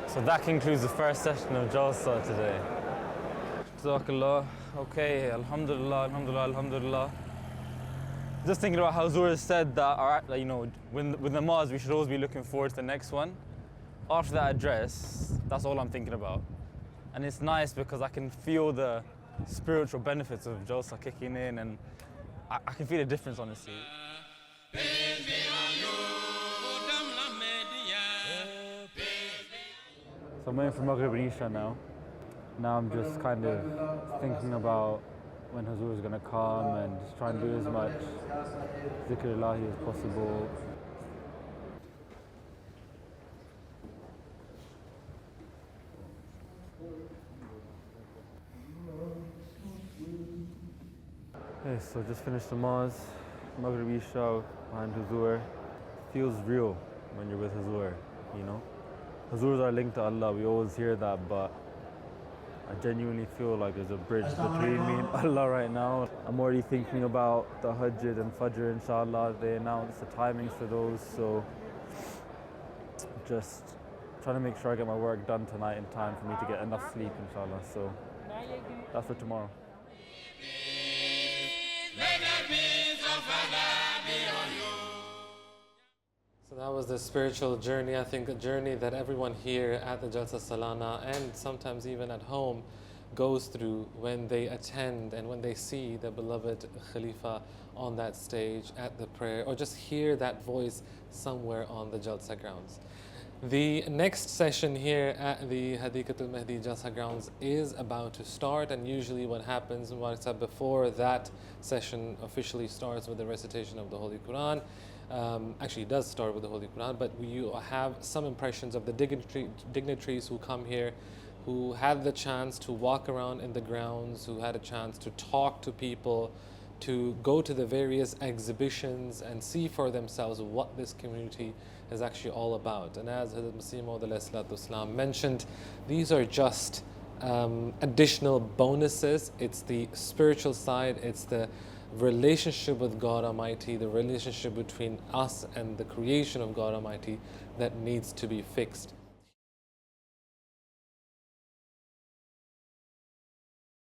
S23: So that concludes the first session of Jalsa today. Jazakallah. Okay, alhamdulillah, alhamdulillah, alhamdulillah. Just thinking about how Zura said that, you know, with namaz we should always be looking forward to the next one. After that address, that's all I'm thinking about. and it's nice because I can feel the spiritual benefits of Jalsa kicking in, and I can feel the difference, honestly.
S1: So I'm waiting for Maghrib and Isha now. Now I'm just kind of thinking about when Huzur is going to come and just try and do as much zikr ilahi as possible. Okay, so just finished Namaz, Maghrib Isha behind Huzur. Feels real when you're with Huzur, you know? Huzurs are linked to Allah, we always hear that, but I genuinely feel like there's a bridge between me and Allah right now. I'm already thinking about the Hajj and Fajr, inshallah. They announced the timings for those, so just trying to make sure I get my work done tonight in time for me to get enough sleep, inshallah. So that's for tomorrow.
S20: So that was the spiritual journey, I think a journey that everyone here at the Jalsa Salana and sometimes even at home goes through when they attend and when they see the beloved Khalifa on that stage at the prayer, or just hear that voice somewhere on the Jalsa grounds. The next session here at the Hadeeqa-tul-Mahdi Jalsa grounds is about to start, and usually what happens before that session officially starts with the recitation of the Holy Quran. Actually, it does start with the Holy Quran, but you have some impressions of the dignitaries who come here, who had the chance to walk around in the grounds, who had a chance to talk to people, to go to the various exhibitions and see for themselves what this community is actually all about. And as Hazrat Masih Maud mentioned, these are just additional bonuses. It's the spiritual side, it's the relationship with God Almighty, the relationship between us and the creation of God Almighty that needs to be fixed.